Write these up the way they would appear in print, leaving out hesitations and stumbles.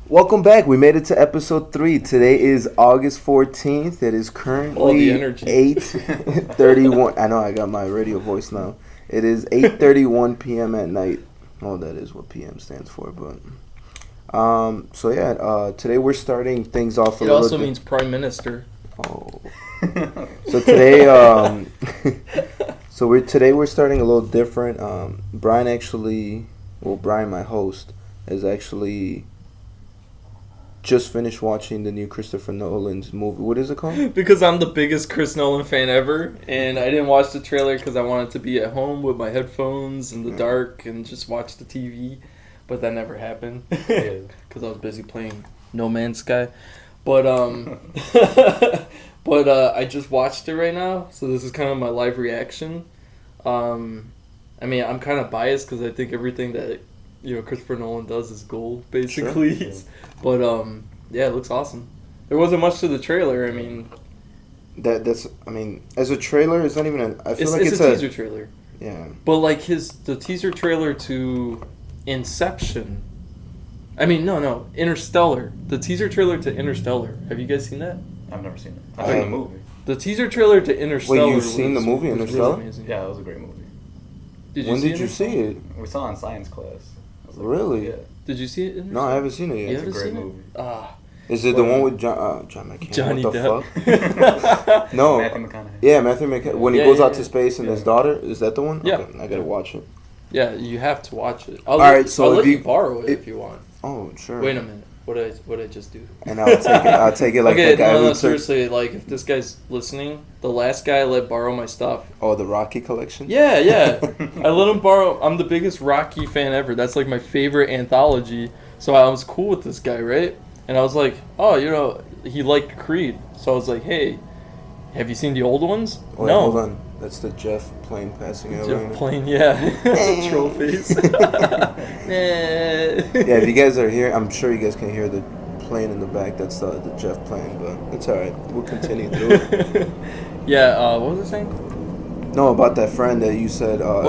Welcome back. We made it to episode 3. Today is August 14th. It is currently 8:31. I know I got my radio voice now. It is 8:31 p.m. at night. Oh, that is what PM stands for, but today we're starting things off a It little also means Prime Minister. Oh. So today today we're starting a little different. Brian, my host, is actually just finished watching the new Christopher Nolan's movie. What is it called? Because I'm the biggest Chris Nolan fan ever, and I didn't watch the trailer because I wanted to be at home with my headphones in the dark and just watch the TV, but that never happened because I was busy playing No Man's Sky. But I just watched it right now, so this is kind of my live reaction. I'm kind of biased because I think everything that Christopher Nolan does is gold, basically. Sure. But it looks awesome. There wasn't much to the trailer. As a trailer, it's not even it's a teaser trailer. Yeah. But like the teaser trailer to Inception. Interstellar. The teaser trailer to Interstellar. Have you guys seen that? I've never seen it. I've seen the movie. The teaser trailer to Interstellar. Wait, you've seen the movie Interstellar? Really amazing. Yeah, it was a great movie. When did you see it? We saw it in science class. Really? Yeah. Did you see it? No, I haven't seen it yet. It's a great movie. Is it the one with John McCain? Johnny what the Depp. fuck? No. Matthew McConaughey. Yeah, Matthew McConaughey. When he goes out to space and his daughter, is that the one? Yeah. Okay, I gotta watch it. Yeah, you have to watch it. I'll let you borrow it if you want. Oh, sure. Wait a minute. What did I just do? And I'll take it like okay, the guy no, seriously, like if this guy's listening, the last guy I let borrow my stuff. Oh, the Rocky collection? Yeah. I let him borrow. I'm the biggest Rocky fan ever. That's like my favorite anthology. So I was cool with this guy, right? And I was like, he liked Creed. So I was like, hey, have you seen the old ones? Oh, no. Hold on. That's the Jeff plane passing out. Jeff plane, yeah. Troll face. Yeah, if you guys are here, I'm sure you guys can hear the plane in the back. That's the Jeff plane, but it's alright. We'll continue through it. Yeah, what was I saying? No, about that friend that you said about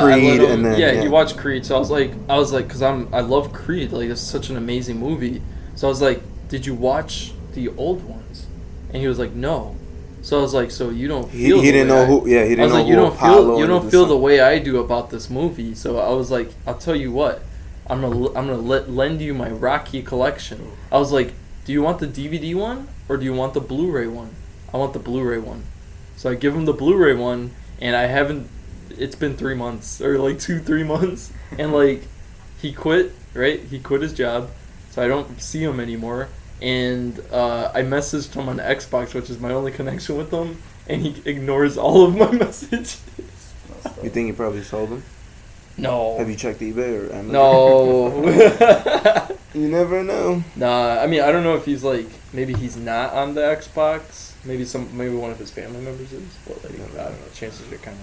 Creed, and then he watched Creed. So I was like, because I love Creed. Like, it's such an amazing movie. So I was like, did you watch the old ones? And he was like, no. So I was like, so you don't feel. He didn't know who. Yeah, he didn't know who. You don't feel the way I do about this movie. So I was like, I'll tell you what, I'm gonna lend you my Rocky collection. I was like, do you want the DVD one or do you want the Blu-ray one? I want the Blu-ray one. So I give him the Blu-ray one, and I haven't. It's been 3 months or like 2-3 months, and like he quit. Right, he quit his job, so I don't see him anymore. And I messaged him on Xbox, which is my only connection with him, and he ignores all of my messages. You think he probably sold them? No. Have you checked eBay or Amazon? No. You never know. Nah, I don't know if he's like, maybe he's not on the Xbox. Maybe one of his family members is. But like, I don't know. Chances are kind of.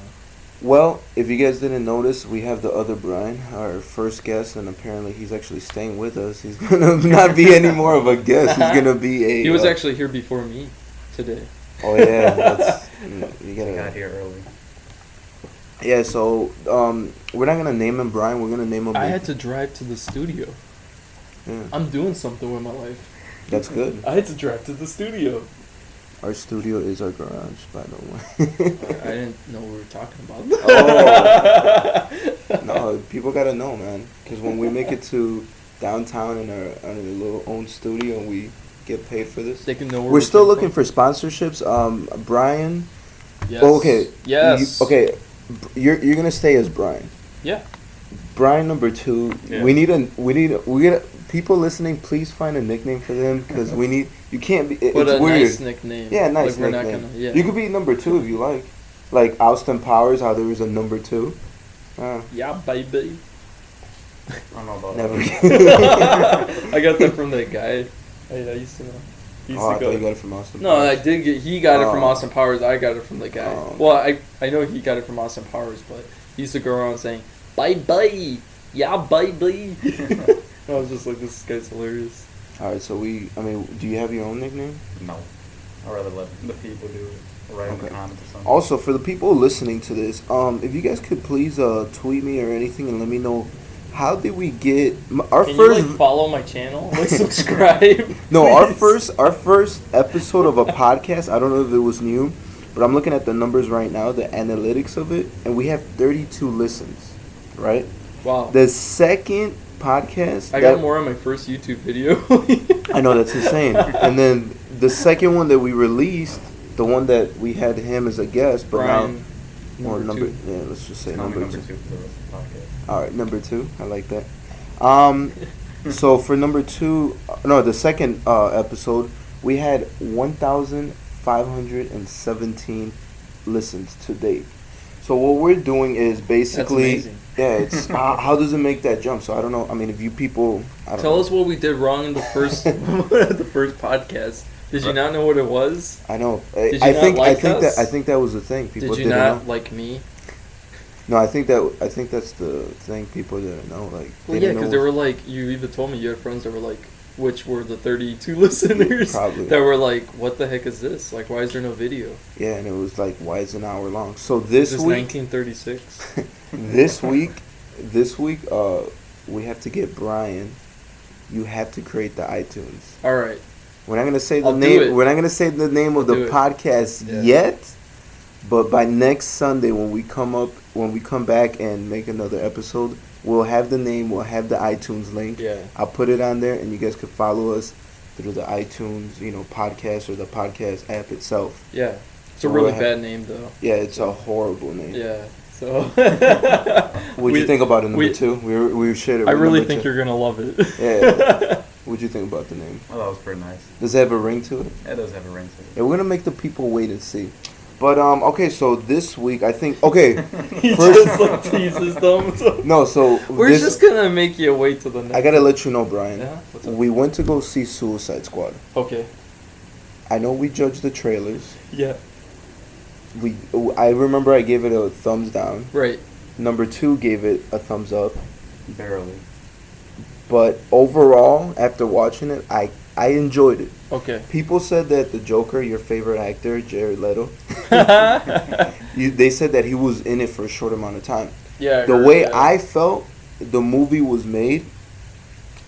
Well, if you guys didn't notice, we have the other Brian, our first guest, and apparently he's actually staying with us. He's gonna not be any more of a guest. He's gonna be a. He was actually here before me today. Oh yeah, you got here early. Yeah, so we're not gonna name him Brian. We're gonna name him. I had to drive to the studio. Yeah. I'm doing something with my life. That's good. I had to drive to the studio. Our studio is our garage, by the way. I didn't know what we were talking about. Oh. No, people gotta know, man. Because when we make it to downtown in our little own studio and we get paid for this, they can know we're still looking for sponsorships. Brian. Yes. Oh, okay. Yes. You're gonna stay as Brian. Yeah. Brian number 2. Yeah. We get people listening. Please find a nickname for them because we need. You can't be. It's weird. Nice nickname. Yeah, nice nickname. You could be number 2 if you like Austin Powers. How there was a number 2. Yeah, baby. I don't know about Never. I got that from that guy. I used to know. I thought you got it from Austin Powers. No, I did get. He got it from Austin Powers. I got it from the guy. Well, I know he got it from Austin Powers, but he used to go around saying, "Bye bye, yeah, baby." I was just like, this guy's hilarious. All right, so do you have your own nickname? No, I'd rather let the people do it. Write in the comments or something. Also, for the people listening to this, if you guys could please tweet me or anything and let me know how did we get our Can first? you like follow my channel? Like subscribe. No, please? our first episode of a podcast. I don't know if it was new, but I'm looking at the numbers right now, the analytics of it, and we have 32 listens, right? Wow. The second podcast, I got more on my first YouTube video. I know, that's insane. And then the second one that we released, the one that we had him as a guest, but Brian, now or number two. yeah, let's just say Tell me number two. two for the rest of the podcast. All right, number 2. I like that. So for number 2, no, the second episode, we had 1,517 listens to date. So what we're doing is basically, That's amazing. yeah, it's how does it make that jump? So I don't know. I mean, if you people, I don't Tell know. us what we did wrong in the first the first podcast. Did you not know what it was? I know. Did you not like us? I think that was the thing. People Did you didn't not know. like me? No, I think that's the thing. People didn't know. Like, Well, yeah, didn't because know they were like, you even told me you had friends that were like, which were the 32 listeners Probably. that were like, what the heck is this? Like, why is there no video? Yeah, and it was like, why is it an hour long? So This this is week, 1936. this week, we have to get Brian. You have to create the iTunes. All right. We're not gonna say the I'll do name. it. We're not gonna say the name of I'll the do it. podcast Yeah. yet. But by next Sunday, when we come back and make another episode, we'll have the name. We'll have the iTunes link. Yeah. I'll put it on there, and you guys can follow us through the iTunes, podcast or the podcast app itself. Yeah. It's a So really we'll bad name, though. Yeah, it's a horrible name. Yeah. So. What'd you think about it, number 2? We shared it. I with really number think 2. you're gonna love it. Yeah. What'd you think about the name? Oh, that was pretty nice. Does it have a ring to it? It does have a ring to it. Yeah, we're gonna make the people wait and see. But okay, so this week I think He first just like teases them. no, so We're just gonna make you wait till the next. I gotta let you know, Brian. Yeah. What's up? We went to go see Suicide Squad. Okay. I know we judged the trailers. Yeah. I remember I gave it a thumbs down. Right. Number 2 gave it a thumbs up. Barely. But overall, after watching it, I enjoyed it. Okay. People said that the Joker, your favorite actor, Jared Leto, they said that he was in it for a short amount of time. Yeah. I The heard way that. I felt the movie was made,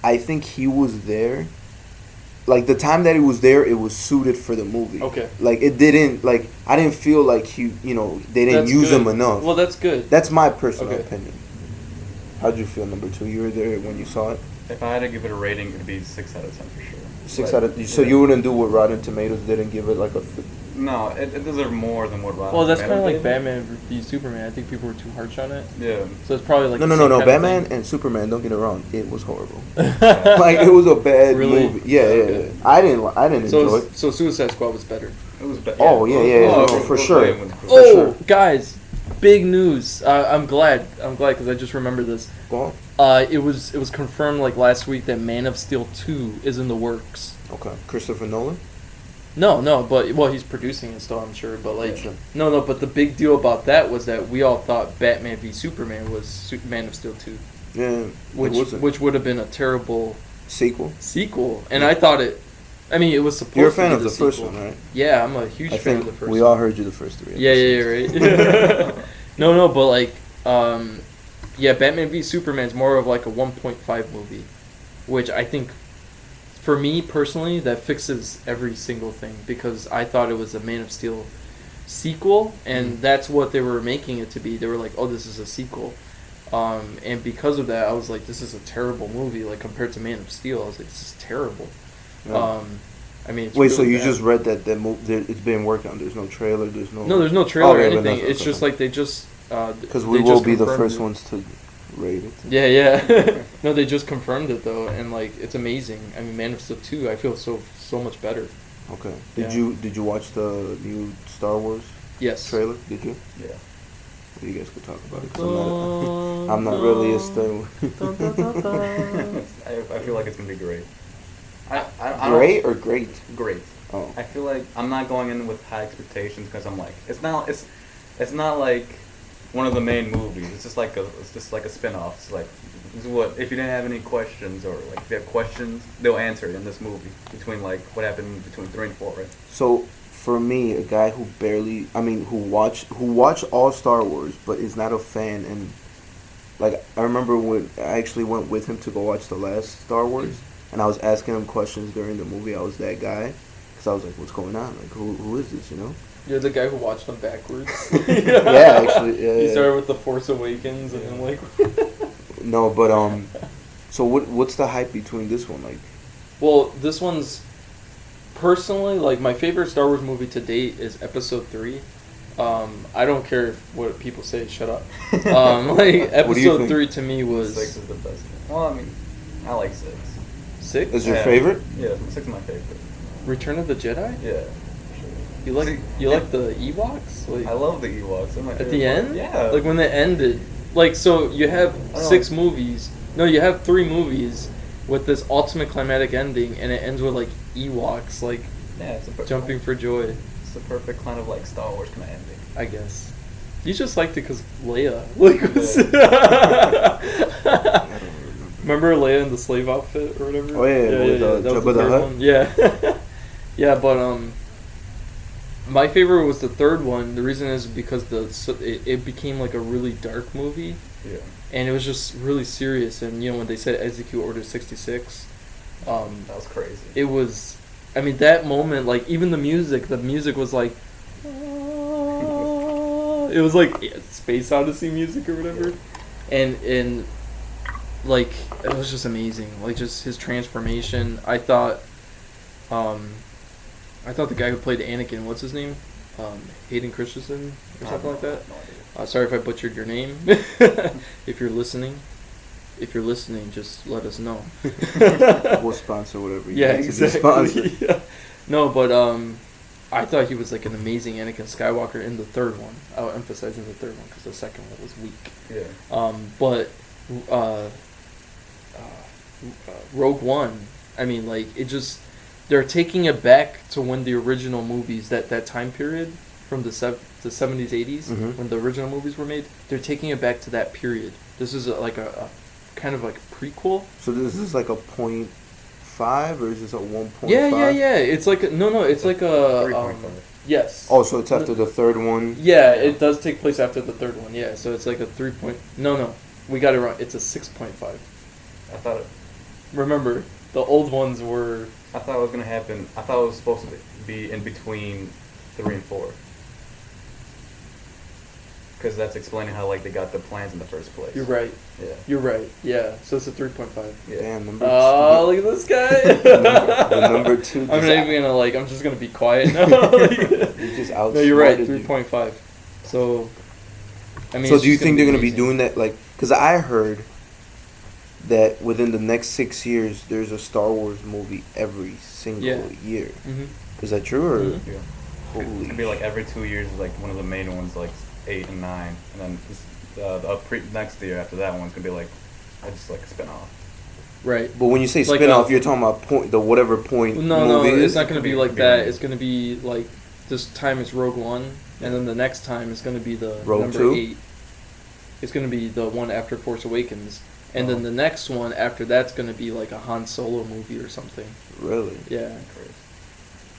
I think he was there. Like, the time that he was there, it was suited for the movie. Okay. Like, it didn't, like, I didn't feel like they didn't That's use good. him enough. Well, that's good. That's my personal Okay. opinion. How'd you feel, number 2? You were there when you saw it? If I had to give it a rating, it'd be 6 out of 10 for sure. 6 But, out of... So yeah. you wouldn't do what Rotten Tomatoes did and give it, like, a... No, it deserved more than what Rotten Well, that's kind of Tomatoes like gave it. Batman v Superman. I think people were too harsh on it. Yeah. So it's probably like No. the same kind of Batman thing. and Superman, don't get it wrong. It was horrible. Yeah. Like, it was a bad Really? movie. Yeah. Okay. I didn't enjoy So it. so Suicide Squad was better. It was bad. Oh, yeah, no, for sure. Oh, sure. guys, big news! I'm glad because I just remembered this. Well, It was confirmed like last week that Man of Steel 2 is in the works. okay. Christopher Nolan? No, but he's producing it still, I'm sure. But like, Sure. no. But the big deal about that was that we all thought Batman v Superman was Man of Steel 2, Yeah. which would have been a terrible Sequel? sequel. And I thought it. I mean, it was supposed. You're a to fan be of the sequel. first one, right? Yeah, I'm a huge I fan think of the first. we one. all heard you the first 3 Yeah, episodes. right. No, but like, yeah, Batman v Superman's more of like a 1.5 movie, which I think, for me personally, that fixes every single thing because I thought it was a Man of Steel sequel, and that's what they were making it to be. They were like, oh, this is a sequel. And because of that, I was like, this is a terrible movie. Like, compared to Man of Steel, I was like, this is terrible. Yeah. I mean, it's Wait, so really you bad. just read that it's being worked on? There's no trailer. There's no. No, there's no trailer or Okay, but anything. that's It's just okay. like they just. Because we they will just be the confirmed first it. ones to rate it. Yeah. No, they just confirmed it though, and like it's amazing. I mean, Man of Steel 2, I feel so much better. Okay. Yeah. Did you watch the new Star Wars Yes. trailer? Did you? Yeah. You guys could talk about it. 'Cause I'm not really a Star Wars. I feel like it's gonna be great. I Great or great? Great. Oh. I feel like I'm not going in with high expectations because I'm like it's not like one of the main movies. It's just like a spin-off. It's like this is what if you didn't have any questions or like if you have questions, they'll answer it in this movie between like what happened between 3 and 4, right? So for me, a guy who watch all Star Wars but is not a fan and like I remember when I actually went with him to go watch the last Star Wars, and I was asking him questions during the movie. I was that guy, because I was like, "What's going on? Like, who is this? You know?" You're the guy who watched them backwards. Yeah, actually, yeah. You started with The Force Awakens, and then like. No, but so what's the hype between this one like? Well, this one's personally like my favorite Star Wars movie to date is Episode 3. I don't care what people say. Shut up. Like Episode 3 to me was 6 is the best. Well, I mean, I like 6. 6. Is your favorite? Yeah, 6 is my favorite. Return of the Jedi. Yeah. You like the Ewoks? Like, I love the Ewoks. They're my at favorite the part. end? Yeah. Like when they ended. Like so, you have I don't 6 know. movies. No, you have 3 movies with this ultimate climatic ending, and it ends with like Ewoks like Yeah, it's a jumping for joy. It's the perfect kind of like Star Wars kind of ending. I guess. You just liked it because Leia. Like, was remember Leia in the slave outfit or whatever? Oh yeah, with that was Jabba the third Hutt. one. Yeah, yeah, but my favorite was the third one. The reason is because it became like a really dark movie. Yeah. And it was just really serious. And you know when they said execute Order 66, That was crazy. it was. I mean that moment, like even the music was like. It was like Space Odyssey music or whatever, and like it was just amazing. Like just his transformation. I thought the guy who played Anakin, what's his name, Hayden Christensen or something like that. No idea. Sorry if I butchered your name. If you're listening, just let us know. We'll sponsor whatever you Yeah, need to be exactly. sponsored. Yeah. No, but I thought he was like an amazing Anakin Skywalker in the third one. I'll emphasize in the third one because the second one was weak. Yeah. But Rogue One, I mean, like it just they're taking it back to when the original movies that time period from the 70s 80s Mhm. when the original movies were made. They're taking it back to that period. This is like a kind of like prequel. So this is like a 0.5 or is this a 1.5? Yeah. It's like it's like a 3.5. yes. Oh, so it's after the third one. Yeah, it does take place after the third one. Yeah, so it's like a 3 point. No, we got it wrong. It's a 6.5. I thought Remember, the old ones were. it was gonna happen. I thought it was supposed to be in between 3 and 4. Because that's explaining how like they got the plans in the first place. You're right. Yeah. You're right. Yeah. So it's a 3.5. Yeah. Damn, number Oh, look at this guy. the number 2. I'm not even gonna like. I'm just gonna be quiet now. You just No, you're right. outsmarted you. 3.5. So. I mean. So it's do you just think they're gonna be amazing. doing that? Like, because I heard that within the next 6 years, there's a Star Wars movie every single year. Mhm. Is that true or? Mhm. Yeah. Holy It could be like every 2 years, like one of the main ones, like 8 and 9, and then next year after that one's gonna be like, just like a spin-off. Right. But when you say Like, spin-off, you're talking about whatever point No, movie it's is? not going to be Could like be that. like- It's going to be like this time is Rogue One, and then the next time is going to be the Rogue number 2? 8. It's going to be the one after Force Awakens, and Oh. then the next one after that's going to be like a Han Solo movie or something. Really? Yeah, Crazy.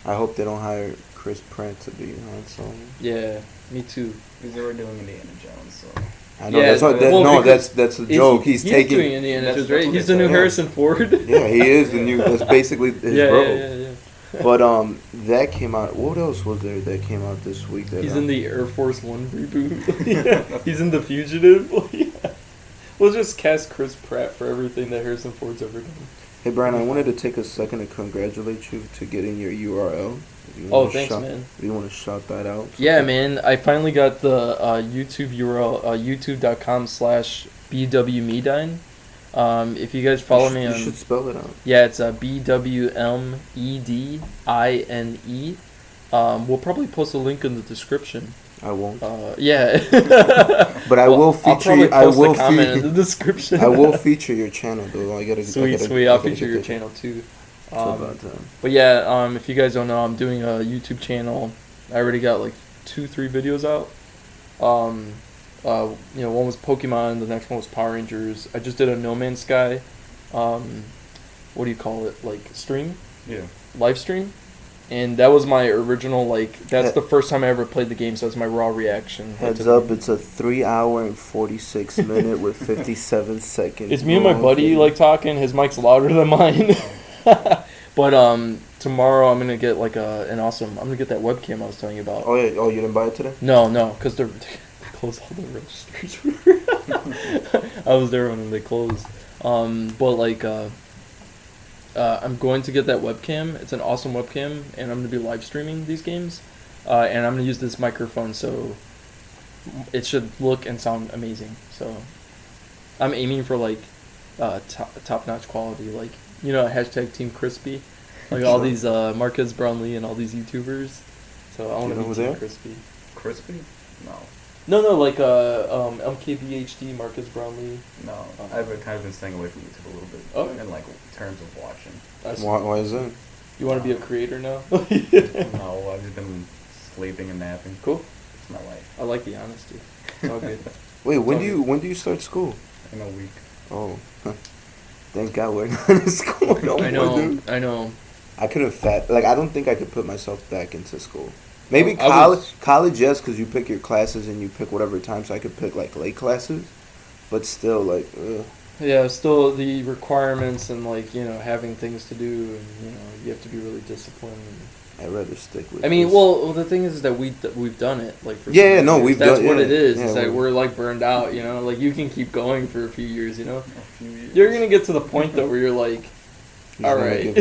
I hope they don't hire Chris Pratt to be Han Solo. yeah, me too. Because they were doing Indiana Jones, so. I know Yeah, that's what. well, no, because that's a joke. He's taking. doing Indiana That's- Jones, that's right? what He's they the new said. Harrison Ford. Yeah, he is the new. That's basically his yeah, role. yeah. But that came out. What else was there that came out this week? That He's in the Air Force One reboot. Yeah. He's in The Fugitive. Yeah. We'll just cast Chris Pratt for everything that Harrison Ford's ever done. Hey Brian, I wanted to take a second to congratulate you to getting your URL. If you Oh, wanna thanks, shout- man. If you want to shout that out. Yeah, man. I finally got the YouTube URL, youtube.com/bwmedine. If you guys follow me You on... should spell it out. Yeah, it's BWMEDINE. We'll probably post a link in the description. I won't. Yeah. But I will I'll feature probably you. I post will a comment in the description. I will feature your channel though. I gotta. Sweet. I I'll gotta feature get your that- channel too. It's about time. But yeah, if you guys don't know, I'm doing a YouTube channel. I already got like 2-3 videos out. One was Pokemon, the next one was Power Rangers. I just did a No Man's Sky. What do you call it? Like stream, Yeah. live stream. And that was my original, like, that's the first time I ever played the game, so that's my raw reaction. Heads up, it's a 3 hour and 46 minute with 57 seconds. It's me and my buddy, like, talking. His mic's louder than mine. But, tomorrow I'm gonna get, like, I'm gonna get that webcam I was telling you about. Oh, yeah. Oh, you didn't buy it today? No, because they closed all the registers. I was there when they closed. But, like, I'm going to get that webcam. It's an awesome webcam, and I'm going to be live streaming these games. And I'm going to use this microphone, so it should look and sound amazing. So I'm aiming for, like, top-notch quality. Like, you know, hashtag Team Crispy. Like, all these Marcus Brownlee and all these YouTubers. So I want to be Team Crispy. Crispy? No. No, like MKBHD, Marcus Brownlee. No, I've kind of been staying away from YouTube a little bit. Oh. In like terms of watching. Why is that? You want to be a creator now? No, I've just been sleeping and napping. Cool. It's my life. I like the honesty. It's all good. Wait, when do you start school? In a week. Oh, thank God we're not in school no I know. more, dude. I know. I couldn't I don't think I could put myself back into school. Maybe I college, yes, because you pick your classes and you pick whatever time, so I could pick, like, late classes. But still, like, ugh. Yeah, still the requirements and, like, you know, having things to do, and, you know, you have to be really disciplined. I'd rather stick with I mean, this. well, the thing is that we've done it, like, for Yeah, no, years. we've That's done what yeah, it is. Yeah, It's like we're, like, burned out, you know? Like, you can keep going for a few years, you know? A few years. You're going to get to the point, though, where you're like, all right.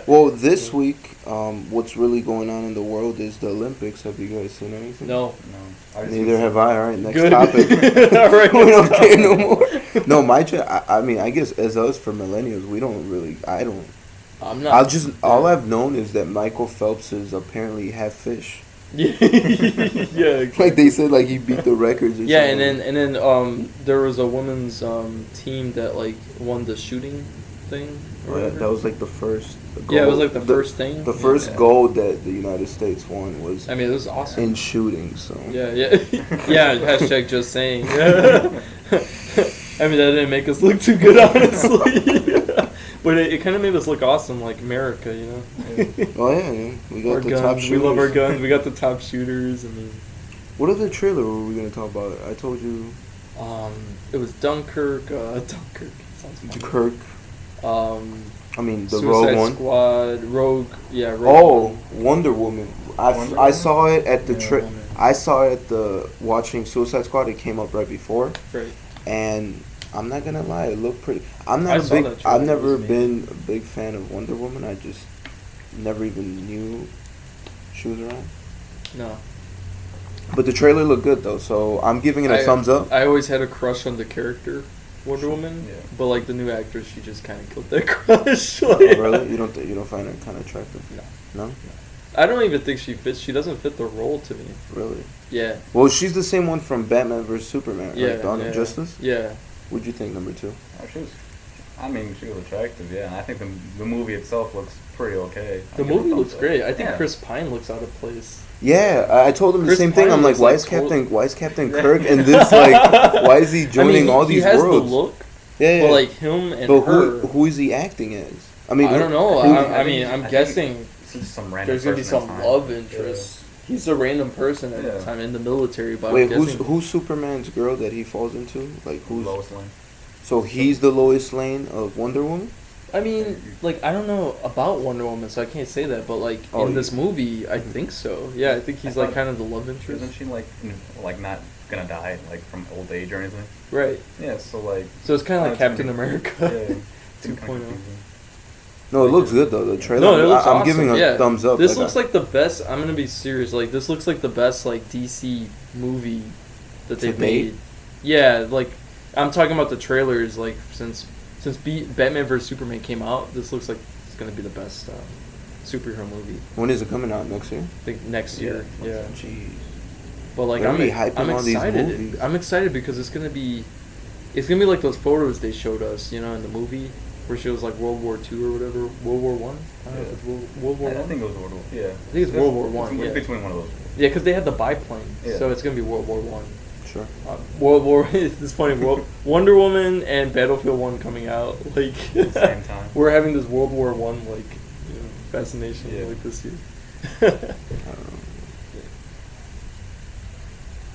Well, this week, what's really going on in the world is the Olympics. Have you guys seen anything? No. Neither have I. All right, next Good. topic. All right. We don't care no more. No, I mean, I guess as us for millennials, we don't really. I don't. I'm not. All I've known is that Michael Phelps is apparently half fish. Yeah. Like they said, like he beat the records. Or Yeah, something. and then there was a women's team that, like, won the shooting thing. Or whatever. That was like the first. Gold. Yeah, it was like the first thing. The first gold that the United States won was. I mean, it was awesome. In shooting, so. Yeah. Yeah. Hashtag just saying. I mean, that didn't make us look too good, honestly. But it kind of made us look awesome, like America, you know. Oh yeah. We got our the guns. top shooters. We love our guns. We got the top shooters. I mean. What other trailer were we gonna talk about? I told you. It was Dunkirk. Dunkirk. Sounds funny. Kirk. I mean, the Suicide Rogue One. Squad, Rogue. Yeah, Rogue. Oh, Wonder Woman. Wonder I Woman? saw it at the Yeah, Woman. I saw it at the watching Suicide Squad. It came up right before, Right. and I'm not gonna lie, it looked pretty. I saw that trailer. I've It never was been a big fan of Wonder Woman. I just never even knew she was around. No. But the trailer looked good though, so I'm giving it a thumbs up. I always had a crush on the character Wonder Woman, Yeah. but, like, the new actress, she just kind of killed that crush. Oh, really? You don't find her kind of attractive? No. No? I don't even think she fits. She doesn't fit the role to me. Really? Yeah. Well, she's the same one from Batman vs Superman, Yeah. right? Dawn yeah. of Justice. Yeah. What'd you think, number 2? She was attractive, yeah. And I think the movie itself looks pretty okay. The movie looks great. I think Yeah. Chris Pine looks out of place. Yeah, I told him the Chris same thing. Pine I'm like, looks why like is Captain Kirk and this why is he joining all these he has worlds? the look, Yeah, but, like, him and but her. who is he acting as? I mean, I don't know. I mean, I'm I think guessing It's some random there's gonna be person some in time. love interest. He's a random person at Yeah. the time in the military, but wait, I'm guessing who's Superman's girl that he falls into? Like who's? Lois Lane. So he's the Lois Lane of Wonder Woman. I mean, like, I don't know about Wonder Woman, so I can't say that. But, like, Oh, in this movie, I think so. Yeah, I think he's, I like, thought- kind of the love interest. Isn't she like not gonna die like from old age or anything? Right. Yeah, so like. So it's kind of like That's Captain gonna be- America. Yeah. 2.0. No, it looks good though. The trailer. No, it looks I'm awesome. giving a Yeah. thumbs up. This looks like the best. I'm gonna be serious. Like, this looks like the best, like, DC movie that To they've date? made. Yeah, like, I'm talking about the trailers. Like, since Batman vs Superman came out, this looks like it's gonna be the best superhero movie. When is it coming out next year? I think next year. Yeah. Jeez. But, like, They're I'm really hyping I'm all these excited. movies. I'm excited because it's gonna be like those photos they showed us, you know, in the movie where she was like World War II or whatever, World War One. I don't know if it's World War I One. think it was World War. Yeah. I think it's World War One, yeah. Between one of those. Yeah, because they had the biplane, Yeah. so it's gonna be World War One. Sure. World War. It's funny. Wonder Woman and Battlefield 1 coming out like At the same time. We're having this World War 1 like fascination like this year. I don't know.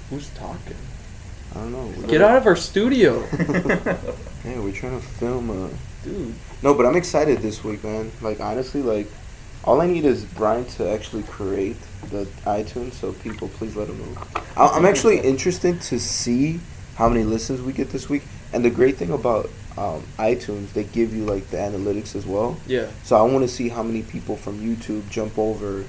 Who's talking? I don't know. Get out of our studio. Yeah, we're trying to film Dude. No, but I'm excited this week, man. Like, honestly, like, all I need is Brian to actually create the iTunes, so people, please let him know. I'm actually interested to see how many listens we get this week. And the great thing about iTunes, they give you, like, the analytics as well. Yeah. So I want to see how many people from YouTube jump over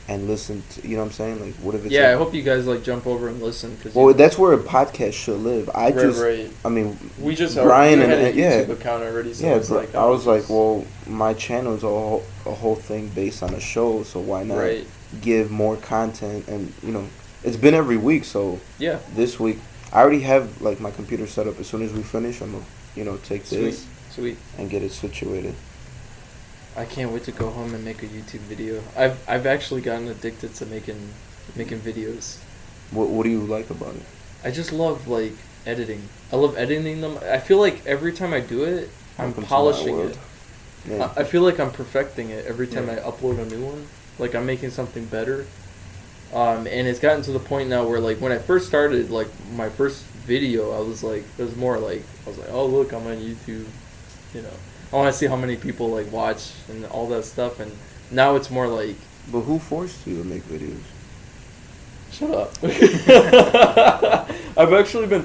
and listen to, you know what I'm saying? Like, what if it's... Yeah, like, I hope you guys, like, jump over and listen. Cause well, that's where a podcast should live. Right. I mean, we just Brian had and a YouTube account already, so it's like... I was like, well, my channel is a whole thing based on a show, so why not give more content? And, you know, it's been every week, so yeah. This week, I already have, like, my computer set up. As soon as we finish, I'm going to, you know, take this and get it situated. I can't wait to go home and make a YouTube video. I've actually gotten addicted to making videos. What do you like about it? I just love, like, editing. I love editing them. I feel like every time I do it, I'm polishing it. Yeah. I feel like I'm perfecting it every time I upload a new one. Like, I'm making something better. And it's gotten to the point now where, like, when I first started, like, my first video, I was like, it was more like, I was like, oh, look, I'm on YouTube, you know. I want to see how many people, like, watch and all that stuff. And now it's more like... But who forced you to make videos? Shut up. I've actually been...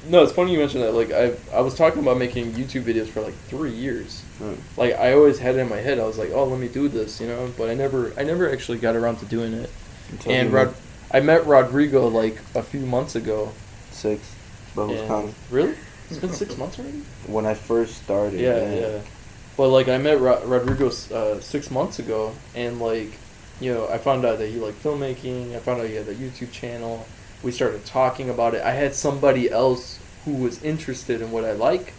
No, it's funny you mentioned that. Like, I was talking about making YouTube videos for, like, 3 years. Like, I always had it in my head. I was like, oh, let me do this, you know. But I never actually got around to doing it. And I met Rodrigo, like, a few months ago. 6. But it was counting. Really? It's been 6 months already? When I first started. Yeah. But, like, I met Rodrigo 6 months ago, and, like, you know, I found out that he liked filmmaking. I found out he had a YouTube channel. We started talking about it. I had somebody else who was interested in what I like.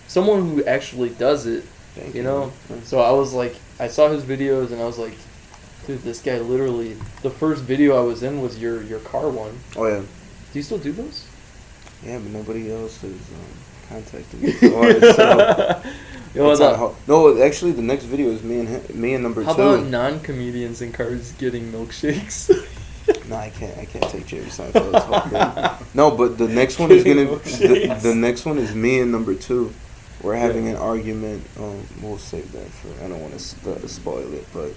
Someone who actually does it, you know? So I was like, I saw his videos, and I was like, dude, this guy literally, the first video I was in was your car one. Oh, yeah. Do you still do those? Yeah, but nobody else is contacting me. So no, actually, the next video is me and number 2. How about non-comedians in cars getting milkshakes? No, I can't take Jerry Seinfeld's whole thing. No, but the next one is the next one is me and number 2. We're having an argument. We'll save that for. I don't want to spoil it, but.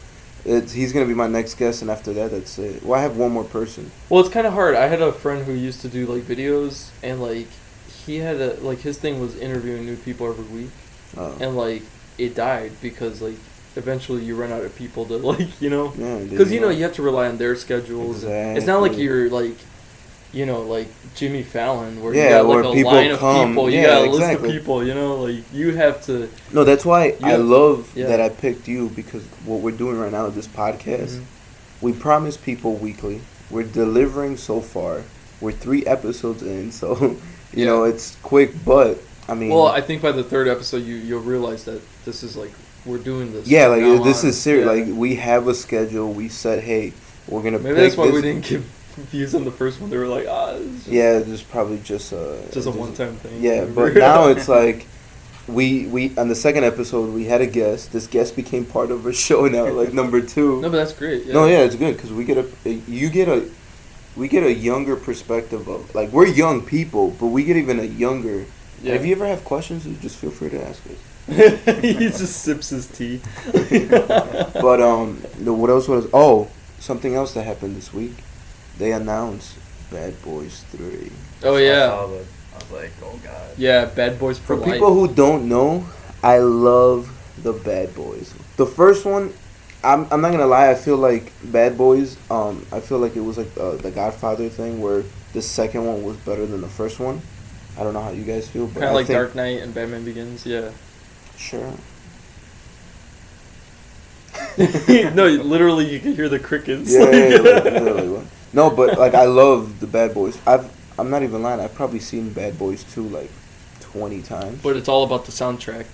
He's going to be my next guest, and after that, that's it. Well, I have one more person. Well, it's kind of hard. I had a friend who used to do, like, videos, and, like, he had his thing was interviewing new people every week. Oh. And, like, it died because, like, eventually you run out of people to, like, you know. Because, you know, you have to rely on their schedules. Exactly. It's not like you're, like, you know, like Jimmy Fallon, where you got, like, a line of people. You got a list of people, you know, like, you have to... No, that's why I love that I picked you, because what we're doing right now with this podcast, we promise people weekly. We're delivering so far. We're 3 episodes in, so, you know, it's quick, but, I mean... Well, I think by the 3rd episode, you'll realize that this is, like, we're doing this. Yeah, like, this is serious. Yeah. Like, we have a schedule. We said, hey, we're going to Maybe that's why we didn't give... Views on the first one. They were like, yeah, there's probably just a one-time thing. Yeah, but now it's like we on the 2nd episode we had a guest. This guest became part of our show now, like number 2. No, but that's great. Yeah. No, yeah, it's good because we get a younger perspective of, like, we're young people, but we get even a younger. Yeah. If you ever have questions, just feel free to ask us. He just sips his tea. But what else was? Oh, something else that happened this week. They announced Bad Boys 3. Oh, yeah. I was like, oh, God. Yeah, Bad Boys for life. For people who don't know, I love the Bad Boys. The first one, I'm not going to lie, I feel like Bad Boys, I feel like it was like the Godfather thing where the second one was better than the first one. I don't know how you guys feel. But kind of like Dark Knight and Batman Begins, yeah. Sure. No, literally, you can hear the crickets. Yeah, literally. No, but, like, I love the Bad Boys. I'm not even lying. I've probably seen Bad Boys 2, like, 20 times. But it's all about the soundtrack.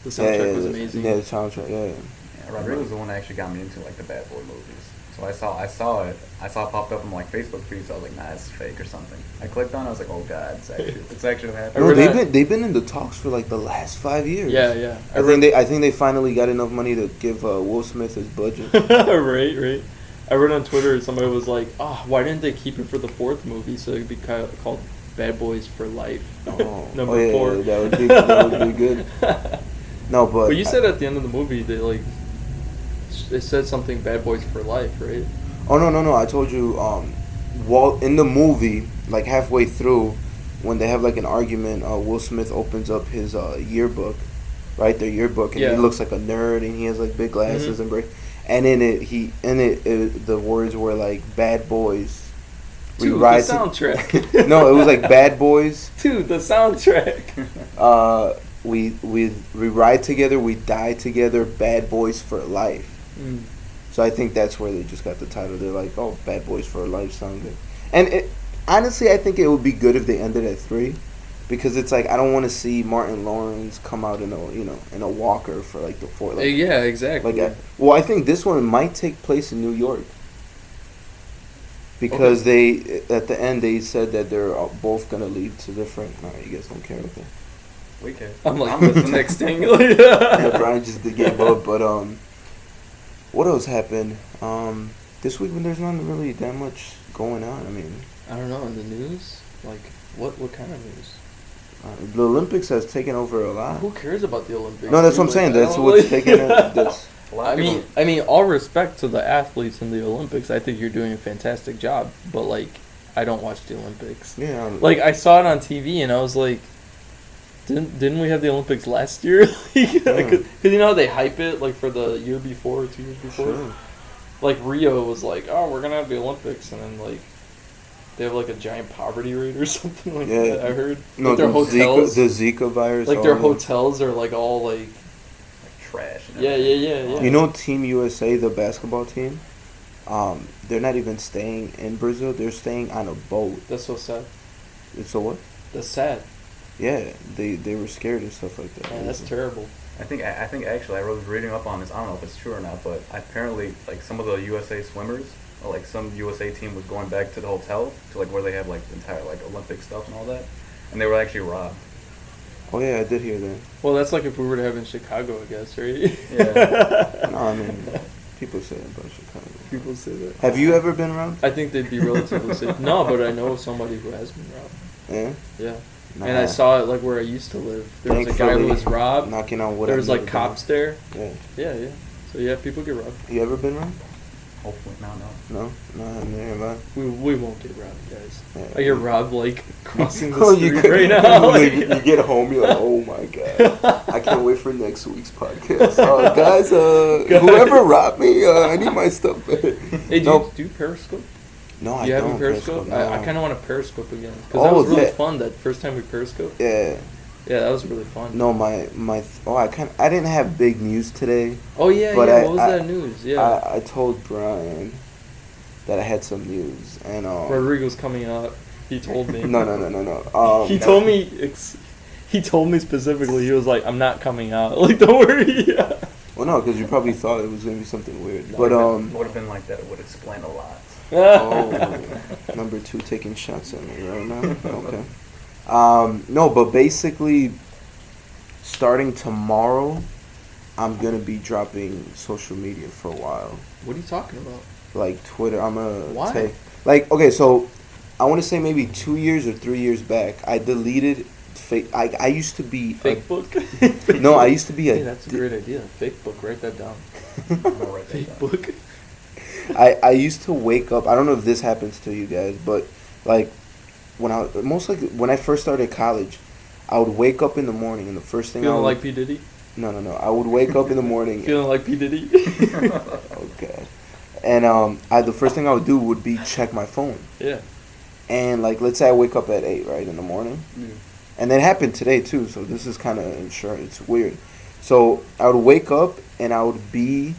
The soundtrack was amazing. Yeah, the soundtrack, yeah. Rodrigo was the one that actually got me into, like, the Bad Boy movies. So I saw it popped up on like Facebook feed. So I was like, nah, it's fake or something. I clicked on it. I was like, oh god, it's actually happening. No, they've been in the talks for like the last 5 years. Yeah. I think they finally got enough money to give Will Smith his budget. Right. I read on Twitter somebody was like, why didn't they keep it for the fourth movie so it could be called Bad Boys for Life? Number 4. That would be good. No, but you said at the end of the movie they said something Bad Boys for Life, right? Oh no! I told you, in the movie, like halfway through, when they have like an argument, Will Smith opens up his yearbook, right? Their yearbook, and he looks like a nerd, and he has like big glasses and and in it, the words were like "Bad Boys." Dude, the soundtrack. No, it was like "Bad Boys." Dude, the soundtrack. We ride together, we die together, Bad Boys for Life. So I think that's where they just got the title. They're like, oh, Bad Boys for Life sound good. And honestly, I think it would be good if they ended at 3, because it's like I don't want to see Martin Lawrence come out in a walker for like the 4. Like, yeah, exactly. I think this one might take place in New York, because they at the end they said that they're both gonna leave to different. No, you guys don't care, okay? We care. I'm texting. Yeah, Brian just gave up, but what else happened this week when there's not really that much going on? I mean, I don't know, in the news, like what kind of news? The Olympics has taken over a lot. Who cares about the Olympics? No, that's what I'm saying. That's what's taking it. I mean, all respect to the athletes in the Olympics. I think you're doing a fantastic job, but like, I don't watch the Olympics. Yeah. Like, I saw it on TV and I was like, didn't we have the Olympics last year? Because you know how they hype it like for the year before or 2 years before. Sure. Like Rio was like, oh, we're gonna have the Olympics, and then like they have like a giant poverty rate or something like that. I heard. No, like their hotels, the Zika virus. Like their hotels are like all like trash. Yeah. You know, Team USA, the basketball team, they're not even staying in Brazil. They're staying on a boat. That's so sad. It's a what? That's sad. Yeah, they were scared and stuff like that. Yeah, that's terrible. I think actually I was reading up on this. I don't know if it's true or not, but apparently like some of the USA swimmers, or like some USA team was going back to the hotel to like where they have like the entire like Olympic stuff and all that, and they were actually robbed. Oh yeah, I did hear that. Well, that's like if we were to have in Chicago, I guess, right? Yeah. No, I mean, people say that about Chicago. People say that. Have you ever been robbed? I think they'd be relatively safe. No, but I know somebody who has been robbed. Yeah. Yeah. Nah. And I saw it like where I used to live. There was a guy who was robbed. Knocking on wood. There was like cops there. Yeah. So yeah, people get robbed. You ever been robbed? Hopefully, no. Never. We won't get robbed, guys. Yeah. I get robbed like crossing the street right now. You get home, you're like, oh my god, I can't wait for next week's podcast. Guys, whoever robbed me, I need my stuff back. Hey, do you Periscope? No, I you don't. You have Periscope? No. I kind of want to Periscope again. Because that was really fun, that first time we Periscoped. Yeah. Yeah, that was really fun. No, I didn't have big news today. Oh, yeah, but what was that news? Yeah. I told Brian that I had some news. And Rodrigo's coming up. He told me. No. He told me... He told me specifically, he was like, I'm not coming out. Like, don't worry. Well, no, because you probably thought it was going to be something weird. No, but it would have been like that. It would explain a lot. Number 2 taking shots at me right now. Okay. No, but basically, starting tomorrow, I'm going to be dropping social media for a while. What are you talking about? Like Twitter. I'm going to Why? take... Like, okay, so I want to say maybe 2 years or 3 years back, I deleted... I used to be... Fake book? No, I used to be a... Hey, that's a great idea. Fake book. Write that down. Fake book. I used to wake up... I don't know if this happens to you guys, but like when I first started college, I would wake up in the morning and the first thing Feeling like P. Diddy? No. I would wake up in the morning... Feeling like P. Diddy? Okay. And the first thing I would do would be check my phone. Yeah. And like, let's say I wake up at 8, right, in the morning. Yeah. And that happened today too, so this is kind of insurance. It's weird. So I would wake up and I would be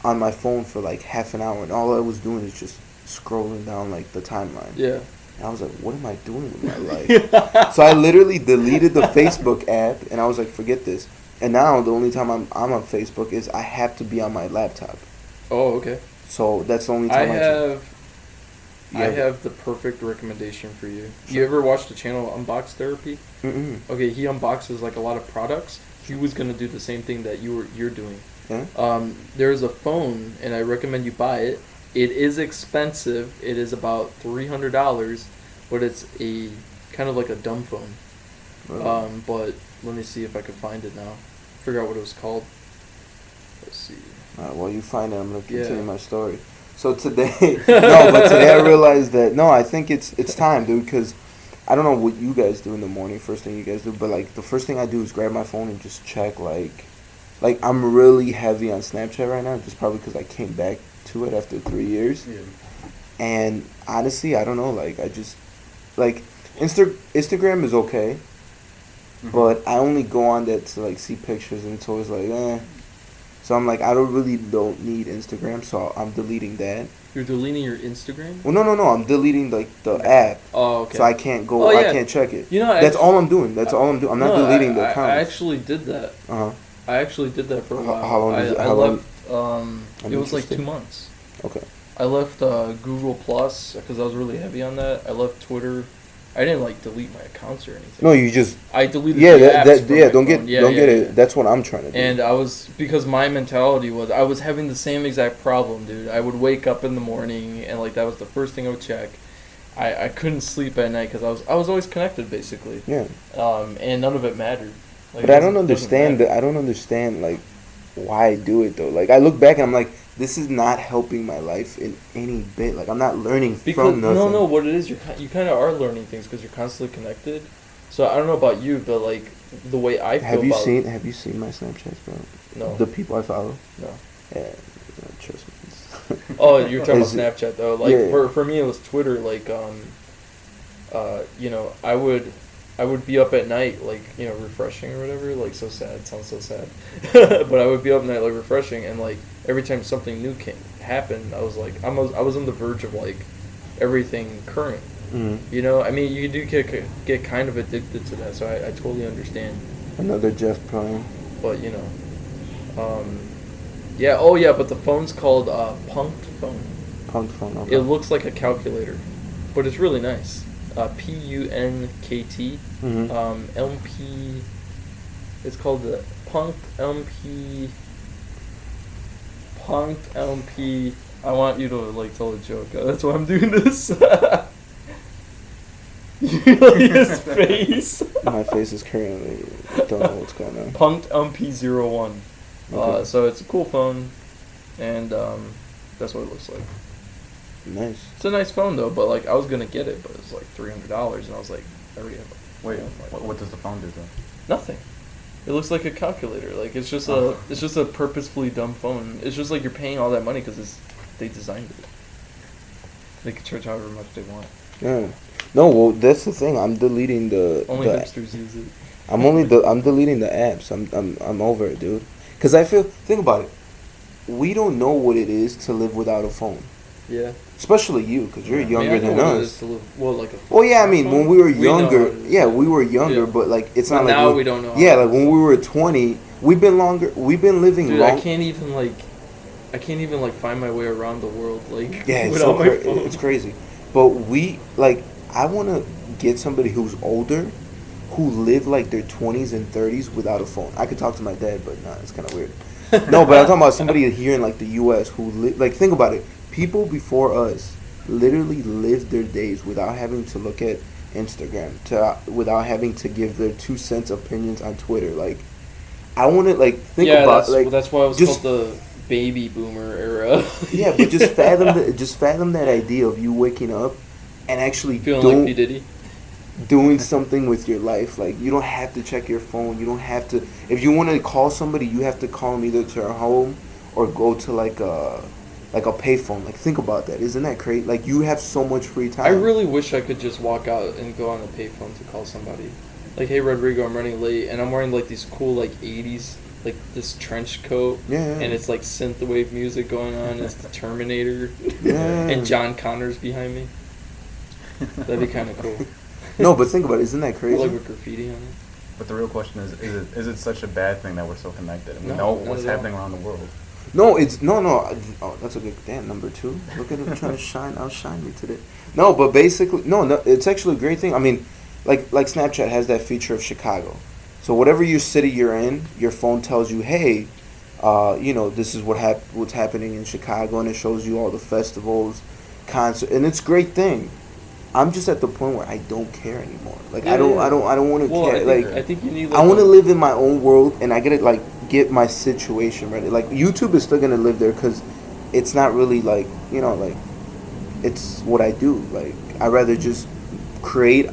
on my phone for like half an hour, and all I was doing is just scrolling down like the timeline. Yeah. And I was like, what am I doing with my life? So I literally deleted the Facebook app, and I was like, forget this. And now the only time I'm on Facebook is I have to be on my laptop. Oh, okay. So that's the only I time have the perfect recommendation for you. Sure. You ever watched the channel Unbox Therapy? Mm-mm. Okay, he unboxes like a lot of products. He was gonna do the same thing that you're doing. Yeah? There's a phone, and I recommend you buy it. It is expensive. It is about $300, but it's a kind of like a dumb phone. Really? But let me see if I can find it now. Figure out what it was called. Let's see. Alright, while you find it, I'm gonna continue Yeah. my story. So today, today I realized that I think it's time, dude, because I don't know what you guys do in the morning. First thing you guys do, but like the first thing I do is grab my phone and just check like I'm really heavy on Snapchat right now, just probably because I came back to it after 3 years. Yeah. And honestly, I don't know. Like I just like Instagram is okay. Mm-hmm. But I only go on that to like see pictures, and it's always like, eh. So I'm like, I don't need Instagram, so I'm deleting that. You're deleting your Instagram? Well, no, I'm deleting like the app. Oh, okay. So I can't go. Oh, yeah. I can't check it. You know, that's all I'm doing. That's all I'm doing. I'm not deleting the account. I actually did that. I actually did that for a while. How long? I left. It was like interested. 2 months. Okay. I left Google Plus because I was really heavy on that. I left Twitter. I didn't like delete my accounts or anything. No, you just. I deleted. Yeah, the apps from my don't phone. get it. That's what I'm trying to do. And I was, because my mentality was, I was having the same exact problem, dude. I would wake up in the morning and like that was the first thing I would check. I couldn't sleep at night because I was always connected basically. Yeah. And none of it mattered. Like, but I don't understand I don't understand like why I do it though. Like I look back and I'm like, this is not helping my life in any bit. Like I'm not learning from nothing. No, what it is, you kind of are learning things because you're constantly connected. So I don't know about you, but like the way I feel. Have you seen my Snapchats, bro? No. The people I follow. No. Yeah, trust me. Oh, you're talking about Snapchat though. Like yeah. for me, it was Twitter. Like I would be up at night, like, refreshing or whatever. Like, so sad. Sounds so sad. But I would be up at night, like, refreshing, and like every time something new happened, I was like, I was on the verge of like everything current. Mm-hmm. I mean, you do get kind of addicted to that, so I totally understand. Another Jeff Prime. But yeah. Oh yeah, but the phone's called Punked phone. Punked phone. Okay. It looks like a calculator, but it's really nice. PUNKT. Mm-hmm. LP. It's called the Punked LP. Punked LP. I want you to like tell a joke. That's why I'm doing this. You know his face. My face is currently. I don't know what's going on. Punked LP01. Okay. So it's a cool phone, and that's what it looks like. Nice. It's a nice phone though, but like I was gonna get it, but it's like $300, and I was like, I already have a Wait, phone. what does the phone do though? Nothing. It looks like a calculator. Like it's just a purposefully dumb phone. It's just like you're paying all that money because they designed it. They can charge however much they want. Yeah. No, well, that's the thing. I'm deleting only hipsters use it. I'm deleting the apps. I'm over it, dude. Cause think about it. We don't know what it is to live without a phone. Yeah. Especially you, because you're younger than us. Well, yeah, I mean, when we were younger, we were younger, but like it's not like now we don't know. Yeah, like when we were 20, we've been living. Dude, I can't even find my way around the world like without my phone. It's crazy. But I want to get somebody who's older, who lived like their 20s and 30s without a phone. I could talk to my dad, but nah, it's kind of weird. No, but I'm talking about somebody here in like the U.S. who think about it. People before us literally lived their days without having to look at Instagram, without having to give their 2 cents opinions on Twitter. Like, I want to think about that's why it was called the baby boomer era. Yeah, but just fathom that idea of you waking up and actually feeling like P. Diddy. Doing something with your life. Like, you don't have to check your phone. You don't have to. If you want to call somebody, you have to call them either to their home or go to like a payphone. Like, think about that. Isn't that crazy? Like, you have so much free time. I really wish I could just walk out and go on the payphone to call somebody. Like, hey Rodrigo, I'm running late, and I'm wearing like these cool like 80s like this trench coat. Yeah. And it's like synthwave music going on. It's the Terminator. Yeah. And John Connor's behind me. That'd be kind of cool. No, but think about it. Isn't that crazy? Like with graffiti on it. But the real question is it such a bad thing that we're so connected and we No, know not what's at all. happening around the world? No, it's no. Oh, that's a good damn number 2. Look at him trying to outshine me today. No, but basically, no. It's actually a great thing. I mean, like Snapchat has that feature of Chicago. So whatever your city you're in, your phone tells you, hey, this is what's happening in Chicago, and it shows you all the festivals, concert, and it's a great thing. I'm just at the point where I don't care anymore. Like Yeah, I don't want to care. I think you need. Like, I want to live in my own world, and I gotta like get my situation ready. Like YouTube is still gonna live there because it's not really like like it's what I do. Like I rather just create.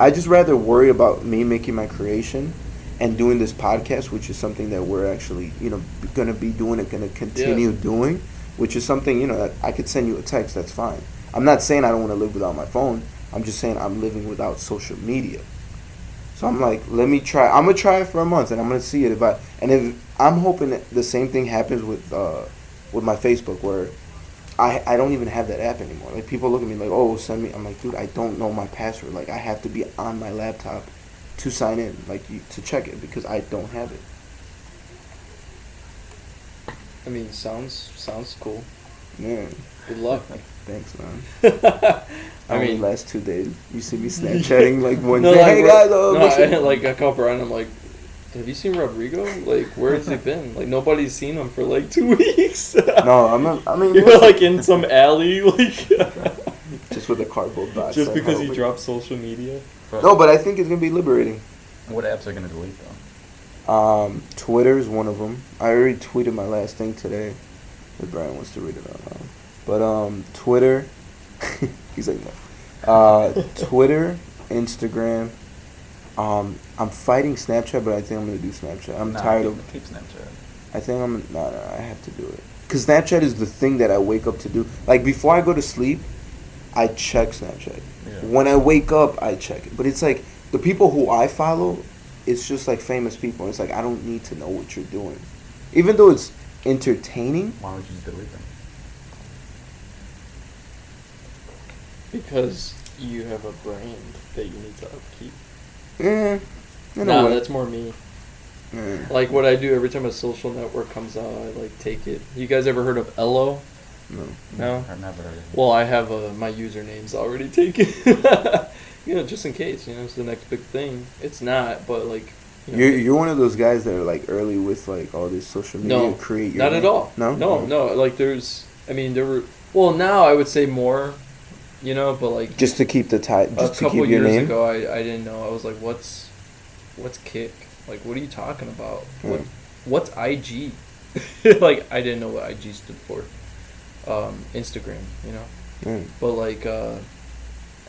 I just rather worry about me making my creation and doing this podcast, which is something that we're actually gonna be doing and gonna continue doing, which is something that I could send you a text. That's fine. I'm not saying I don't want to live without my phone. I'm just saying I'm living without social media. So I'm like, let me try. I'm gonna try it for a month, and I'm gonna see it. If I'm hoping that the same thing happens with my Facebook, where I don't even have that app anymore. Like people look at me like, oh, send me. I'm like, dude, I don't know my password. Like I have to be on my laptop to sign in, to check it because I don't have it. I mean, sounds cool. Man, good luck. Thanks, man. I mean, last 2 days, you see me Snapchatting like one day. Like, hey guys, I call Brian. I'm like, have you seen Rodrigo? Like, where has he been? Like, nobody's seen him for like 2 weeks. No, I'm not. I mean, you're like in some alley, like just with a cardboard box. Just because he dropped social media. No, but I think it's gonna be liberating. What apps are gonna delete though? Twitter is one of them. I already tweeted my last thing today. If Brian wants to read it out loud. But Twitter, he's like, no. Twitter, Instagram. I'm fighting Snapchat, but I think I'm gonna do Snapchat. I'm tired of. Keep Snapchat. I think I have to do it. Cause Snapchat is the thing that I wake up to do. Like before I go to sleep, I check Snapchat. Yeah. When I wake up, I check it. But it's like the people who I follow, it's just like famous people. It's like I don't need to know what you're doing, even though it's entertaining. Why don't you just delete them? Because you have a brand that you need to upkeep. Yeah. Nah, that's more me. Like what I do every time a social network comes out, I like take it. You guys ever heard of Elo? No. I've never heard of it. Well, I have my usernames already taken. Just in case. It's the next big thing. It's not, but like. You're one of those guys that are like early with like all this social media. No, create your not name. at all. No. Like there were. Well, now I would say more. But like just to keep the just a to couple keep your years name. ago, I didn't know. I was like, what's Kick? Like, what are you talking about? What's IG? Like, I didn't know what IG stood for. Instagram, But like, I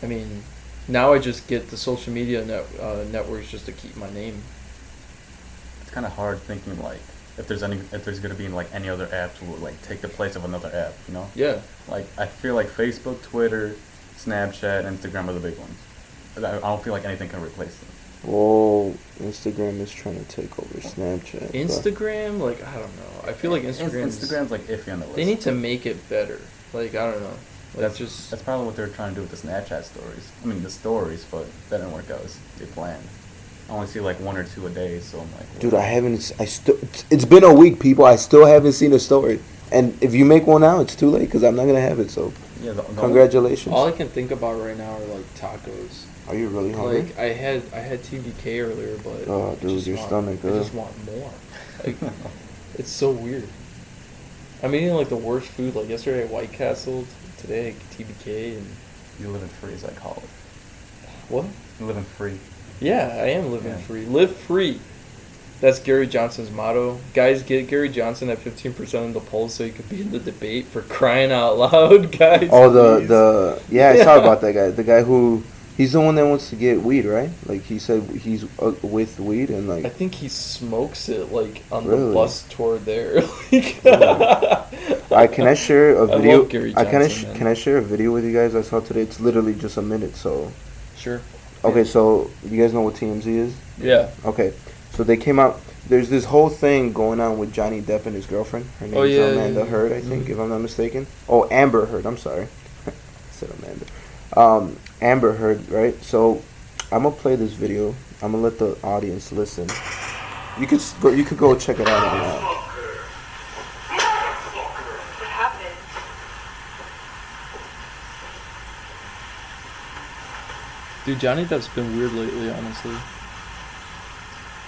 mean, now I just get the social media networks just to keep my name. It's kind of hard thinking like if there's gonna be like any other app to like take the place of another app, Yeah. Like I feel like Facebook, Twitter, Snapchat, Instagram are the big ones. I don't feel like anything can replace them. Well, Instagram is trying to take over Snapchat. Instagram, like I don't know. I feel like Instagram's like iffy on the list. They need to make it better. Like I don't know. Like, that's probably what they're trying to do with the Snapchat stories. I mean the stories, but that didn't work out as they planned. I only see like 1 or 2 a day, so I'm like, dude, it's been a week, people. I still haven't seen a story. And if you make one now, it's too late because I'm not gonna have it. So, yeah, congratulations. All I can think about right now are like tacos. Are you really hungry? Like I had TBK earlier, but oh, dude, your stomach. I just want more. Like it's so weird. I'm eating like the worst food. Like yesterday, I White Castle. Today, I TBK, and you live in free, as I call it. What? You live in free. Yeah, I am living free. Live free. That's Gary Johnson's motto. Guys, get Gary Johnson at 15% in the polls so he could be in the debate, for crying out loud, guys. Oh, I saw about that guy. The guy who, he's the one that wants to get weed, right? Like he said he's with weed and like. I think he smokes it like on the bus tour there. Can I share a video? I love Gary Johnson, can I share a video with you guys? I saw today. It's literally just a minute, so. Sure. Okay, so you guys know what TMZ is? Yeah. Okay, so they came out. There's this whole thing going on with Johnny Depp and his girlfriend. Her name is Amanda Heard, I think, if I'm not mistaken. Oh, Amber Heard. I'm sorry. I said Amanda. Amber Heard, right? So I'm gonna play this video. I'm gonna let the audience listen. You could go check it out online. Dude, Johnny Depp's been weird lately, honestly.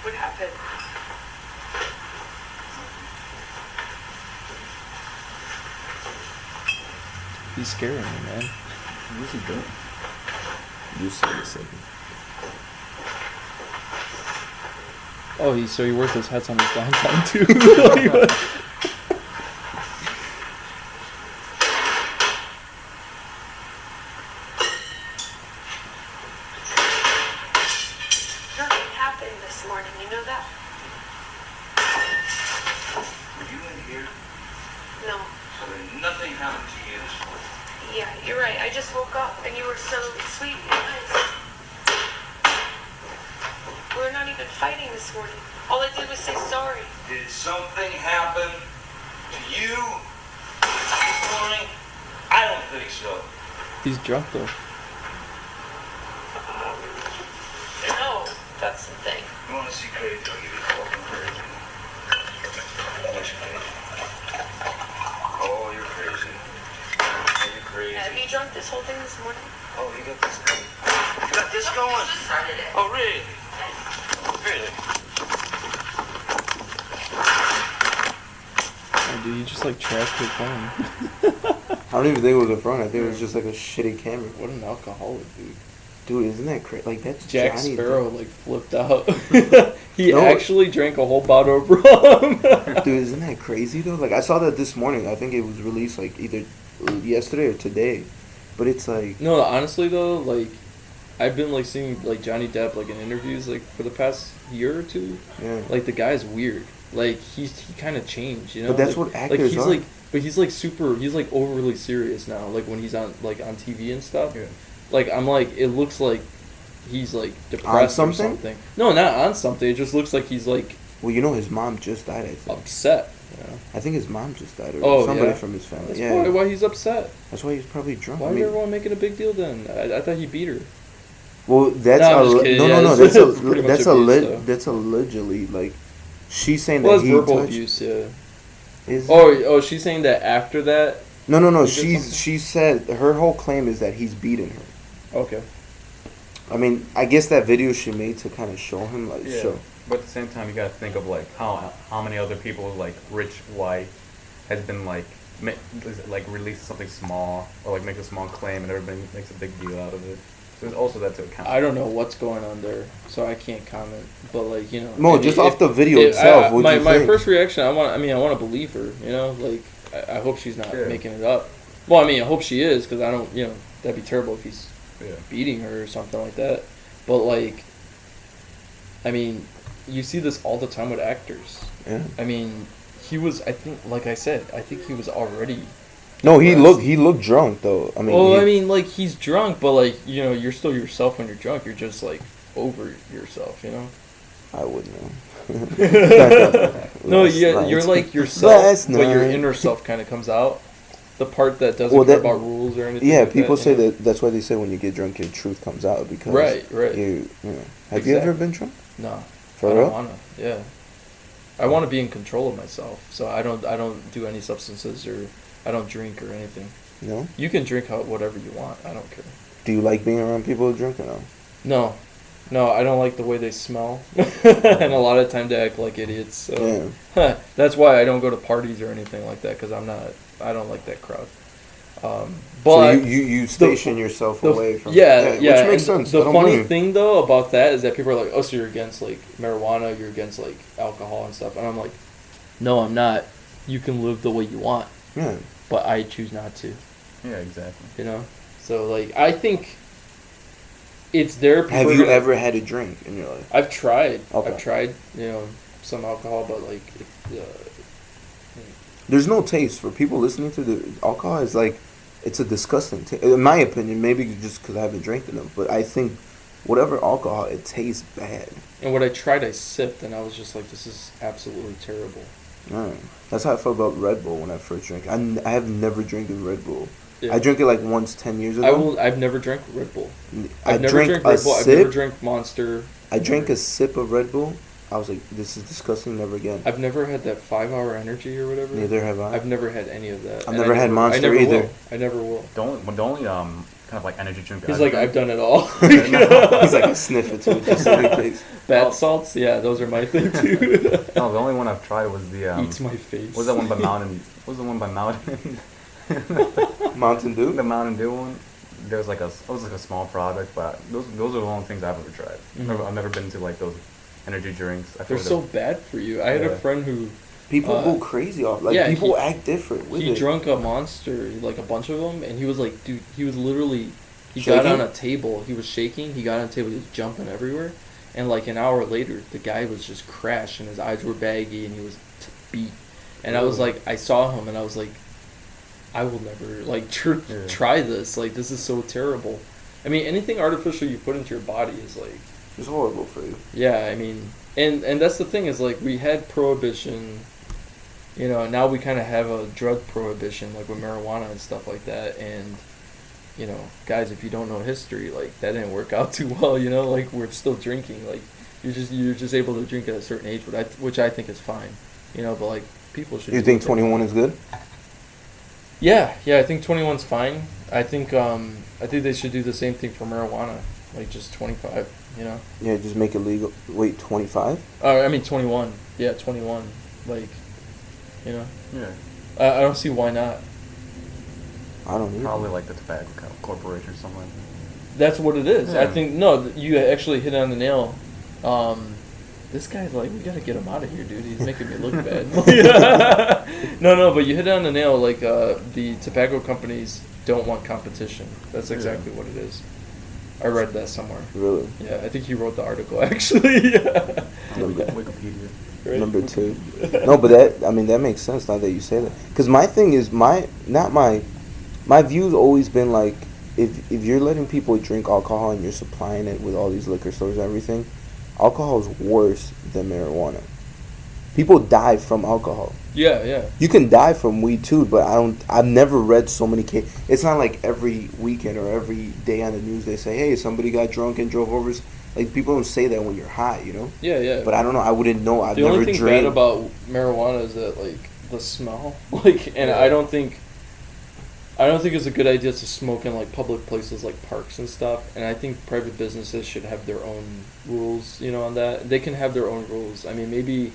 What happened? He's scaring me, man. What's he doing? You said a second. Oh, he wears those hats on his downtime too. Nothing happened this morning, you know that? Were you in here? No. So then nothing happened to you this morning. Yeah, you're right. I just woke up and you were so sweet and nice. We're not even fighting this morning. All I did was say sorry. Did something happen to you this morning? I don't think so. He's drunk though. No, that's the thing. You want to see crazy? I'll give you fucking crazy. Yes, crazy. Oh, you're crazy. You're crazy. Have you drunk this whole thing this morning? Oh, you got this going. You got this going? Just started it. Oh, really? Really? Oh, dude, you just like trashed your phone. I don't even think it was a phone. I think it was just like a shitty camera. What an alcoholic, dude. Dude, isn't that crazy? Like, that's Jack Johnny Sparrow Depp. like flipped out. He No. actually drank a whole bottle of rum. Dude, isn't that crazy though? Like, I saw that this morning. I think it was released like either yesterday or today. But it's like, No, honestly though, like I've been like seeing like Johnny Depp like in interviews like for the past year or two. yeah. Like the guy's weird. Like he kind of changed, you know. But that's like, what actors he's are. like, but he's like super. He's like overly serious now. Like when he's on TV and stuff. Yeah. Like I'm like it looks like he's like depressed On or something? something. No, not on something. It just looks like he's like Well, you know, his mom just died, I think. upset. You know? I think his mom just died, or Oh, somebody yeah? from his family. That's yeah. probably why he's upset. That's why he's probably drunk. Why I is mean, everyone making a big deal then? I thought he beat her. well, that's No, I'm just kidding. Yeah, no. it's- That's it's pretty much that's abuse, though. that's allegedly like she's saying Well, that it's he verbal touched. abuse, yeah. Is Oh, she's saying that after that. no. he did She something? said her whole claim is that he's beaten her. Okay. I mean, I guess that video she made to kind of show him, like, Yeah. show. But at the same time, you gotta think of like how many other people's like rich wife has been like release something small or like make a small claim and everybody makes a big deal out of it. So there's also that to account. I don't know what's going on there, so I can't comment. But like you know, No, if- just if- off the video itself, what'd my you my think? first reaction, I want to believe her. You know, like I hope she's not Yeah. making it up. Well, I mean, I hope she is because I don't. You know, that'd be terrible if he's Yeah. beating her or something like that. But like, I mean, you see this all the time with actors. Yeah. I mean, he was. I think, like I said, I think he was already. No, he depressed. looked drunk though. I mean, Well, he- I mean, like he's drunk, but like you know, you're still yourself when you're drunk. You're just like over yourself, you know. I wouldn't know. No, Last you're night. like yourself, Last but your night. inner self kind of comes out. The part that doesn't Well, care that- about rules or anything. Yeah, like people that, say you know? that. That's why they say when you get drunk, your truth comes out because Right. You know. Have you ever Exactly. been drunk? No, For I real? don't wanna. Yeah, I want to be in control of myself, so I don't do any substances or I don't drink or anything. No. You can drink whatever you want. I don't care. Do you like being around people who drink or no? No, I don't like the way they smell, and a lot of time they act like idiots. So that's why I don't go to parties or anything like that because I don't like that crowd. But So you station yourself away from which makes and sense. I The don't funny blame you. thing though about that is that people are like, "Oh, so you're against like marijuana? You're against like alcohol and stuff?" And I'm like, "No, I'm not. You can live the way you want, Yeah. but I choose not to." Yeah, exactly. You know. So like, I think it's their. Have you ever had a drink in your life? I've tried. Okay. I've tried. You know, some alcohol, but like. There's no taste for people listening to the alcohol. Is like, it's a disgusting taste. In my opinion, maybe just because I haven't drank enough, but I think whatever alcohol, it tastes bad. And when I tried, I sipped, and I was just like, "This is absolutely terrible." That's how I felt about Red Bull when I first drank. I have never drank Red Bull. Yeah. I drank it like once 10 years ago. I've never drank Red Bull. I I've never drank drank a Red Bull. I've sip. never drank Monster. I drank a sip of Red Bull. I was like, this is disgusting. Never again. I've never had that 5-hour energy or whatever. Neither have I. I've never had any of that. I've And never had Monster I never either. Will. I never will. The only kind of like energy drink. He's like, I've done it all. He's like, I sniff it too, just in case. Bath salts, yeah, those are my thing too. No, the only one I've tried was the Eats my face. What was that one by Mountain? What was the one by Mountain? Mountain Dew? The Mountain Dew one. There was like it was like a small product, but those are the only things I've ever tried. Mhm. I've never been to like those energy drinks. I feel They're so bad for you. I had a friend who People go crazy off. Like, yeah, people act different with he it. drunk a Monster, like a bunch of them, and he was like, dude, he was literally, he Shaking? got on a table, he was shaking, he got on a table, he was jumping everywhere, and like an hour later, the guy was just crashed, and his eyes were baggy, and he was beat. And I was like, I saw him, and I was like, I will never, like, try this. Like, this is so terrible. I mean, anything artificial you put into your body is like... It's horrible for you. Yeah, I mean, and that's the thing is, like, we had prohibition, you know, now we kind of have a drug prohibition, like with marijuana and stuff like that, and, you know, guys, if you don't know history, like, that didn't work out too well, you know, like, we're still drinking, like, you're just able to drink at a certain age, which I think is fine, you know, but, like, people should... You think 21 is good? Yeah, I think 21's fine. I think they should do the same thing for marijuana, like just 25, you know? Yeah, just make it legal. Wait, 25? I mean 21. Yeah, 21. Like, you know? Yeah. I don't see why not. I don't know. Probably like the tobacco corporation or something like that. That's what it is. Yeah. I think, no, you actually hit it on the nail. This guy's like, we gotta get him out of here, dude. He's making me look bad. No, but you hit it on the nail. Like, the tobacco companies don't want competition. That's exactly what it is. I read that somewhere. Really? Yeah, I think he wrote the article, actually. Wikipedia. Right? Number 2. No, but that makes sense now that you say that. Because my thing is, my view's always been like, if you're letting people drink alcohol and you're supplying it with all these liquor stores and everything, alcohol is worse than marijuana. People die from alcohol. Yeah. You can die from weed too, but I've never read so many cases. It's not like every weekend or every day on the news they say, hey, somebody got drunk and drove over. Like, people don't say that when you're high, you know? Yeah. But I don't know. I wouldn't know. I've the never only thing drank. bad about marijuana is that, like, the smell. Like, and I don't think it's a good idea to smoke in, like, public places like parks and stuff. And I think private businesses should have their own rules, you know, on that. They can have their own rules. I mean, maybe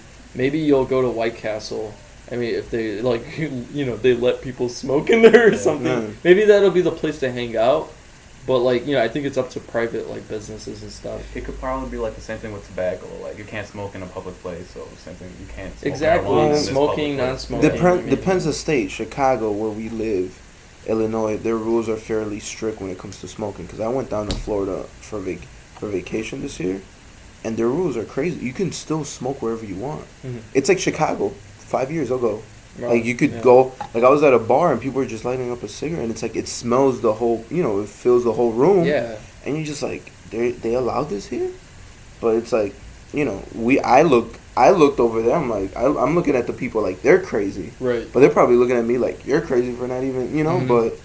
you'll go to White Castle. I mean, if they, like, you know, they let people smoke in there or something. Yeah. Maybe that'll be the place to hang out. But, like, you know, I think it's up to private, like, businesses and stuff. It could probably be like the same thing with tobacco. Like, you can't smoke in a public place, so same thing, you can't smoke Exactly. marijuana in this Smoking, public place. non-smoking. Depends the state. Chicago, where we live, Illinois, their rules are fairly strict when it comes to smoking. Because I went down to Florida for vacation this year, and their rules are crazy. You can still smoke wherever you want. Mm-hmm. It's like Chicago 5 years ago. Right. Like, you could go, like, I was at a bar and people were just lighting up a cigarette, and it's like, it smells the whole, you know, it fills the whole room. Yeah. And you're just like, they allowed this here? But it's like, you know, I looked over there, I'm like, I'm looking at the people like they're crazy. Right. But they're probably looking at me like, you're crazy for not even, you know, but,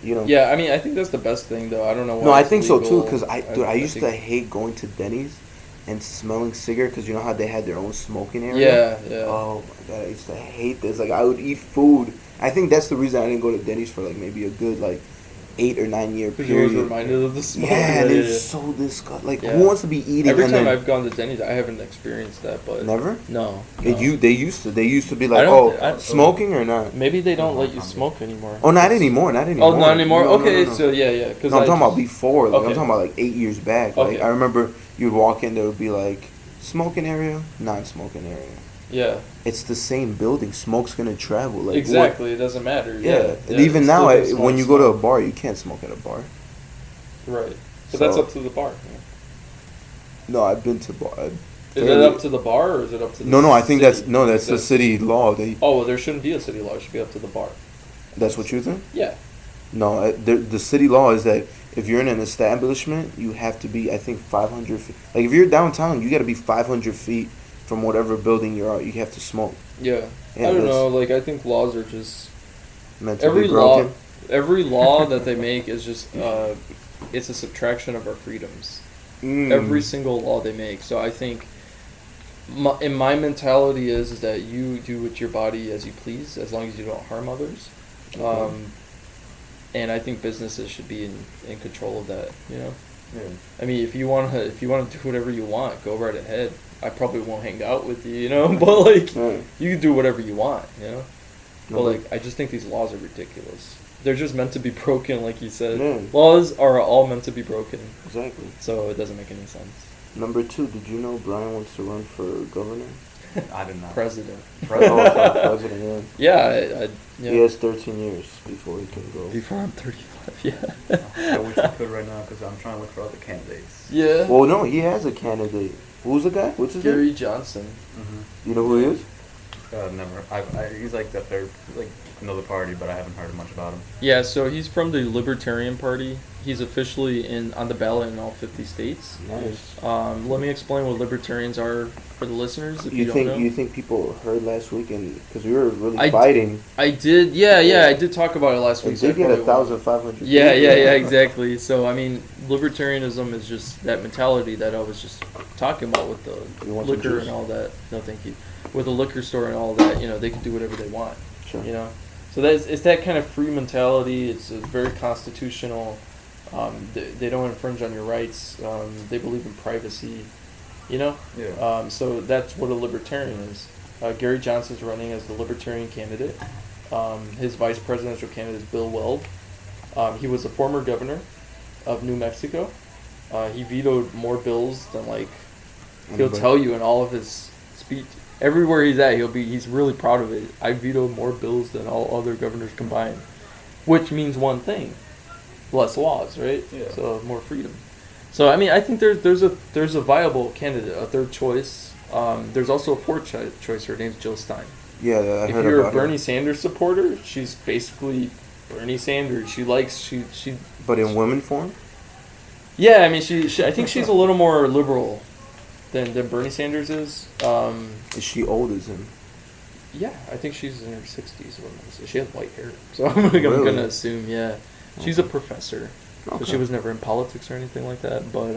you know. Yeah, I mean, I think that's the best thing, though. I don't know why. No, I it's think so, legal. too, because I used to hate going to Denny's and smelling cigarette, because you know how they had their own smoking area? Yeah. Oh, my God, I used to hate this. Like, I would eat food. I think that's the reason I didn't go to Denny's for, like, maybe a good, like, 8 or 9 year Because you was period. reminded of the smoke. Yeah, it's so disgusting. Like, Yeah. who wants to be eating? Every and time then, I've gone to Denny's, I haven't experienced that, but... Never? No. They used to be I like, don't- smoking or not? Maybe they don't let you smoke anymore. Oh, not anymore. Oh, not anymore? No, Okay, no. so yeah. No, I'm talking about before. Like, Okay. I'm talking about like 8 years back. Like, Okay. I remember you'd walk in, there would be like smoking area, non-smoking area. Yeah. It's the same building. Smoke's gonna travel. Like, Exactly. It doesn't matter. Yeah. And it even still now, gets when you small. go to a bar, you can't smoke at a bar. Right. But So- that's up to the bar. Yeah. No, I've been to bar. Is it up to the bar or is it up to the No, I think city? that's the city law. Oh, well, there shouldn't be a city law. It should be up to the bar. That's what you think? Yeah. No, the city law is that if you're in an establishment, you have to be, I think, 500 feet. Like, if you're downtown, you got to be 500 feet from whatever building you're at. You have to smoke. Yeah. Yeah, I don't that's know. Like, I think laws are just... Meant to be broken. Every law that they make is just... it's a subtraction of our freedoms. Every single law they make. So I think... in my mentality is that you do with your body as you please, as long as you don't harm others. and I think businesses should be in control of that. You know, Yeah. I mean, if you want to do whatever you want, go right ahead. I probably won't hang out with you, you know, but like Right. you can do whatever you want, you know. No, But but- like I just think these laws are ridiculous. They're just meant to be broken, like you said. Yeah. Laws are all meant to be broken, Exactly. so it doesn't make any sense. Number 2, did you know Brian wants to run for governor? I did not. President. Oh, president, Yeah, yeah. He has 13 years before he can go. Before I'm 35, yeah. I wish I could right now because I'm trying to look for other candidates. Yeah. Well, no, he has a candidate. Who's the guy? What's his name? Gary Johnson. Mm-hmm. You know who he is? Never. He's like the third, like another party, but I haven't heard much about him. Yeah, so he's from the Libertarian Party. He's officially on the ballot in all 50 states. Nice. Let me explain what libertarians are for the listeners. If you, think don't know. you think people heard last week, and because we were really I fighting, I did, yeah, I did talk about it last it week. So did I get probably won't. 1,500. Yeah, people. exactly. So I mean, libertarianism is just that mentality that I was just talking about with the You want some liquor juice? and all that. No, thank you. With the liquor store and all that, you know, they can do whatever they want. Sure. You know, so it's that kind of free mentality. It's very constitutional. They don't infringe on your rights. They believe in privacy. You know. Yeah. So that's what a libertarian is. Gary Johnson's running as the libertarian candidate. His vice presidential candidate is Bill Weld. He was a former governor of New Mexico. He vetoed more bills than he'll Anybody? tell you in all of his speech. Everywhere he's at, he's really proud of it. I vetoed more bills than all other governors combined, which means one thing: less laws, right? Yeah. So more freedom. So I mean, I think there's a viable candidate, a third choice. There's also a fourth choice. Her name's Jill Stein. Yeah, I If heard you're a about Bernie her. Sanders supporter, she's basically Bernie Sanders. She But in women form? yeah. I mean, she I think she's a little more liberal than Bernie Sanders is. Is she old as him? Yeah, I think she's in her 60s. So she has white hair, so I'm Really? gonna assume she's a professor. So Okay. she was never in politics or anything like that. But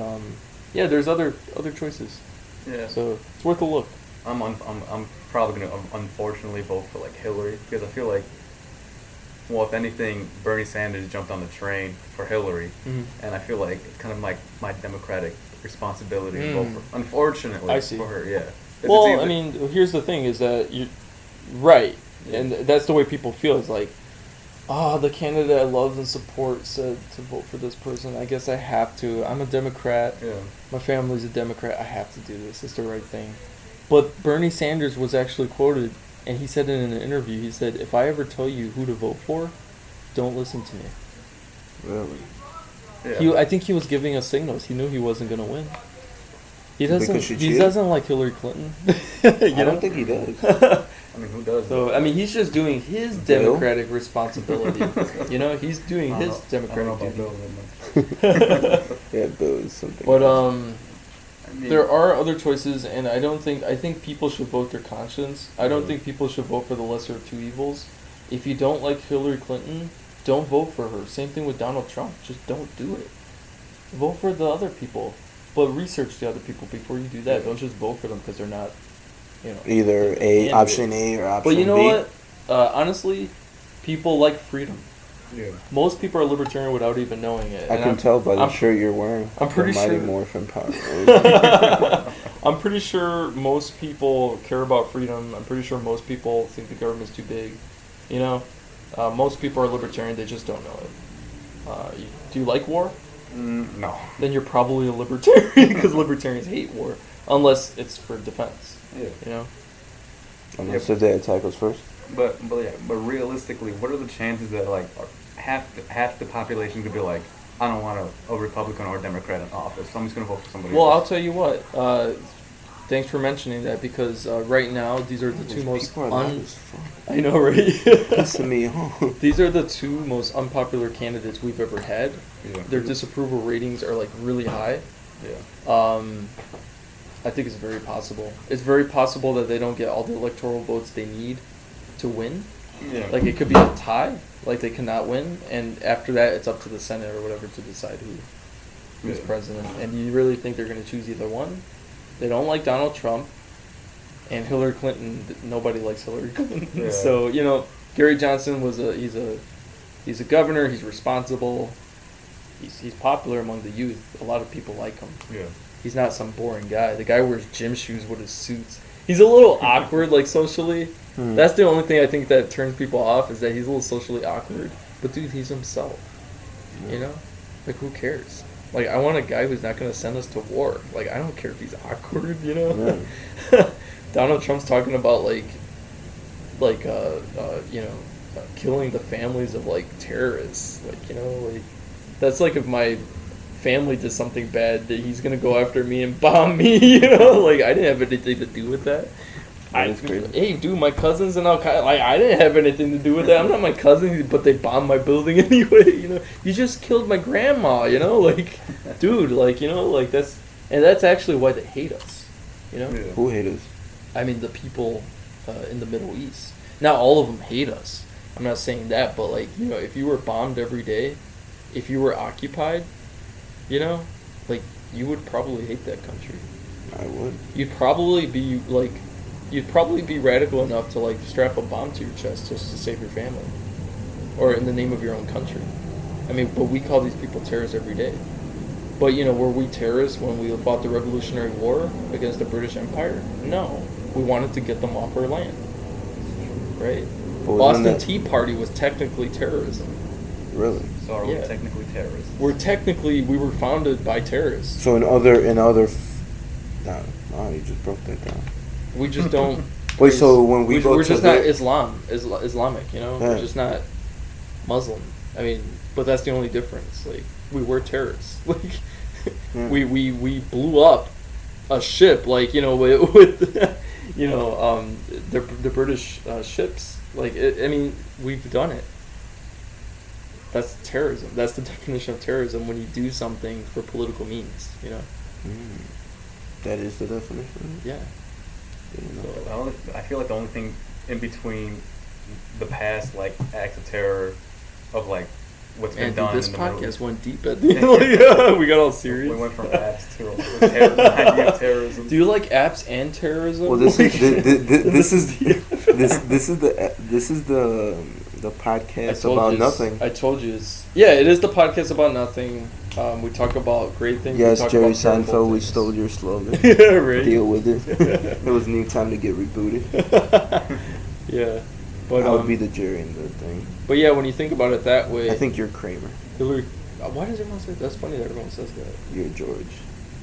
yeah, there's other choices. Yeah. So it's worth a look. I'm probably gonna unfortunately vote for like Hillary because I feel like, well, if anything, Bernie Sanders jumped on the train for Hillary, and I feel like it's kind of like my democratic responsibility to vote for. Unfortunately, I see. for her, yeah. 'Cause it's Well, either- I mean, here's the thing: is that you, right, and that's the way people feel. It's like, the candidate I love and support said to vote for this person. I guess I have to. I'm a Democrat. yeah, My family's a Democrat. I have to do this. It's the right thing. But Bernie Sanders was actually quoted, and he said in an interview, he said, "If I ever tell you who to vote for, don't listen to me." Really? yeah. I think he was giving us signals. He knew he wasn't going to win. He doesn't. Because she He cheated? doesn't like Hillary Clinton. I don't think he does. I mean, who does? So I mean, he's just doing his Bill? democratic responsibility. You know, he's doing I don't his know- I don't know democratic about duty. Bill that much. Yeah, Bill is something. But I mean, there are other choices, and I think people should vote their conscience. I don't think people should vote for the lesser of two evils. If you don't like Hillary Clinton, don't vote for her. Same thing with Donald Trump. Just don't do it. Vote for the other people, but research the other people before you do that. Don't just vote for them because they're not, Either candidate. option A or option But you know B. what? Honestly, people like freedom. yeah. Most people are libertarian without even knowing it. I and can tell by the I'm- shirt you're wearing. I'm pretty the Mighty sure- Morphin Power. I'm pretty sure most people care about freedom. I'm pretty sure most people think the government's too big. You know, most people are libertarian. They just don't know it. Do you like war? No. Then you're probably a libertarian because libertarians hate war unless it's for defense. Yeah. You know. Unless if they attack us first. But realistically, what are the chances that like half the population could be like, I don't want a Republican or a Democrat in office, so I'm just gonna vote for somebody Well, I'll else. tell you what. Thanks for mentioning that because right now these are the two most People are loud as fuck. I know, right? Pissing me off. These are the two most unpopular candidates we've ever had. Yeah. Their disapproval ratings are like really high. Yeah. I think it's very possible. It's very possible that they don't get all the electoral votes they need to win. Yeah. Like it could be a tie, like they cannot win, and after that it's up to the Senate or whatever to decide who's Yeah. president. And you really think they're going to choose either one? They don't like Donald Trump, and Hillary Clinton. Nobody likes Hillary Clinton. Yeah. So Gary Johnson he's a He's a governor. He's responsible. He's popular among the youth. A lot of people like him. Yeah. He's not some boring guy. The guy wears gym shoes with his suits. He's a little awkward, like, socially. That's the only thing I think that turns people off, is that he's a little socially awkward. But, dude, he's himself. You know? Like, who cares? Like, I want a guy who's not going to send us to war. Like, I don't care if he's awkward, you know? Yeah. Donald Trump's talking about, killing the families of, like, terrorists. Like, you know, like, that's like if my family did something bad, that he's going to go after me and bomb me, you know? Like, I didn't have anything to do with that. Hey, dude, my cousins and Al-Qaeda, like, I didn't have anything to do with that. I'm not my cousin, but they bombed my building anyway, you know? You just killed my grandma, you know? Like, dude, like, you know, like, that's actually why they hate us, you know? Yeah. Who hate us? I mean, the people in the Middle East. Not all of them hate us. I'm not saying that, but, like, you know, if you were bombed every day, if you were occupied, you know, like, you would probably hate that country. I would. You'd probably be, like... You'd probably be radical enough to, like, strap a bomb to your chest just to save your family. Or in the name of your own country. I mean, but we call these people terrorists every day. But, you know, were we terrorists when we fought the Revolutionary War against the British Empire? No. We wanted to get them off our land. Right? Boston Tea Party was technically terrorism. Really? So are we technically terrorists? We were founded by terrorists. So you just broke that down. We just don't. Wait, so when we're just not Islamic, you know. Yeah. We're just not Muslim. I mean, but that's the only difference. Like, we were terrorists. Like, we blew up a ship, like, you know, with you know, the British ships. Like, I mean, we've done it. That's terrorism. That's the definition of terrorism, when you do something for political means, you know. That is the definition. Yeah. So I feel like the only thing in between the past, like, acts of terror of, like, what's been done. This podcast went deep at the end. We got all serious. We went from apps to the idea of terrorism. Do you like apps and terrorism? Well, this is the podcast about nothing. I told you, it is the podcast about nothing. We talk about great things. Yes, Jerry Seinfeld, we stole your slogan. Yeah, right. Deal with it. It was new time to get rebooted. Yeah. But I would be the Jerry in the thing. But yeah, when you think about it that way... I think you're Kramer. Hillary... Why does everyone say that? That's funny that everyone says that. You're George.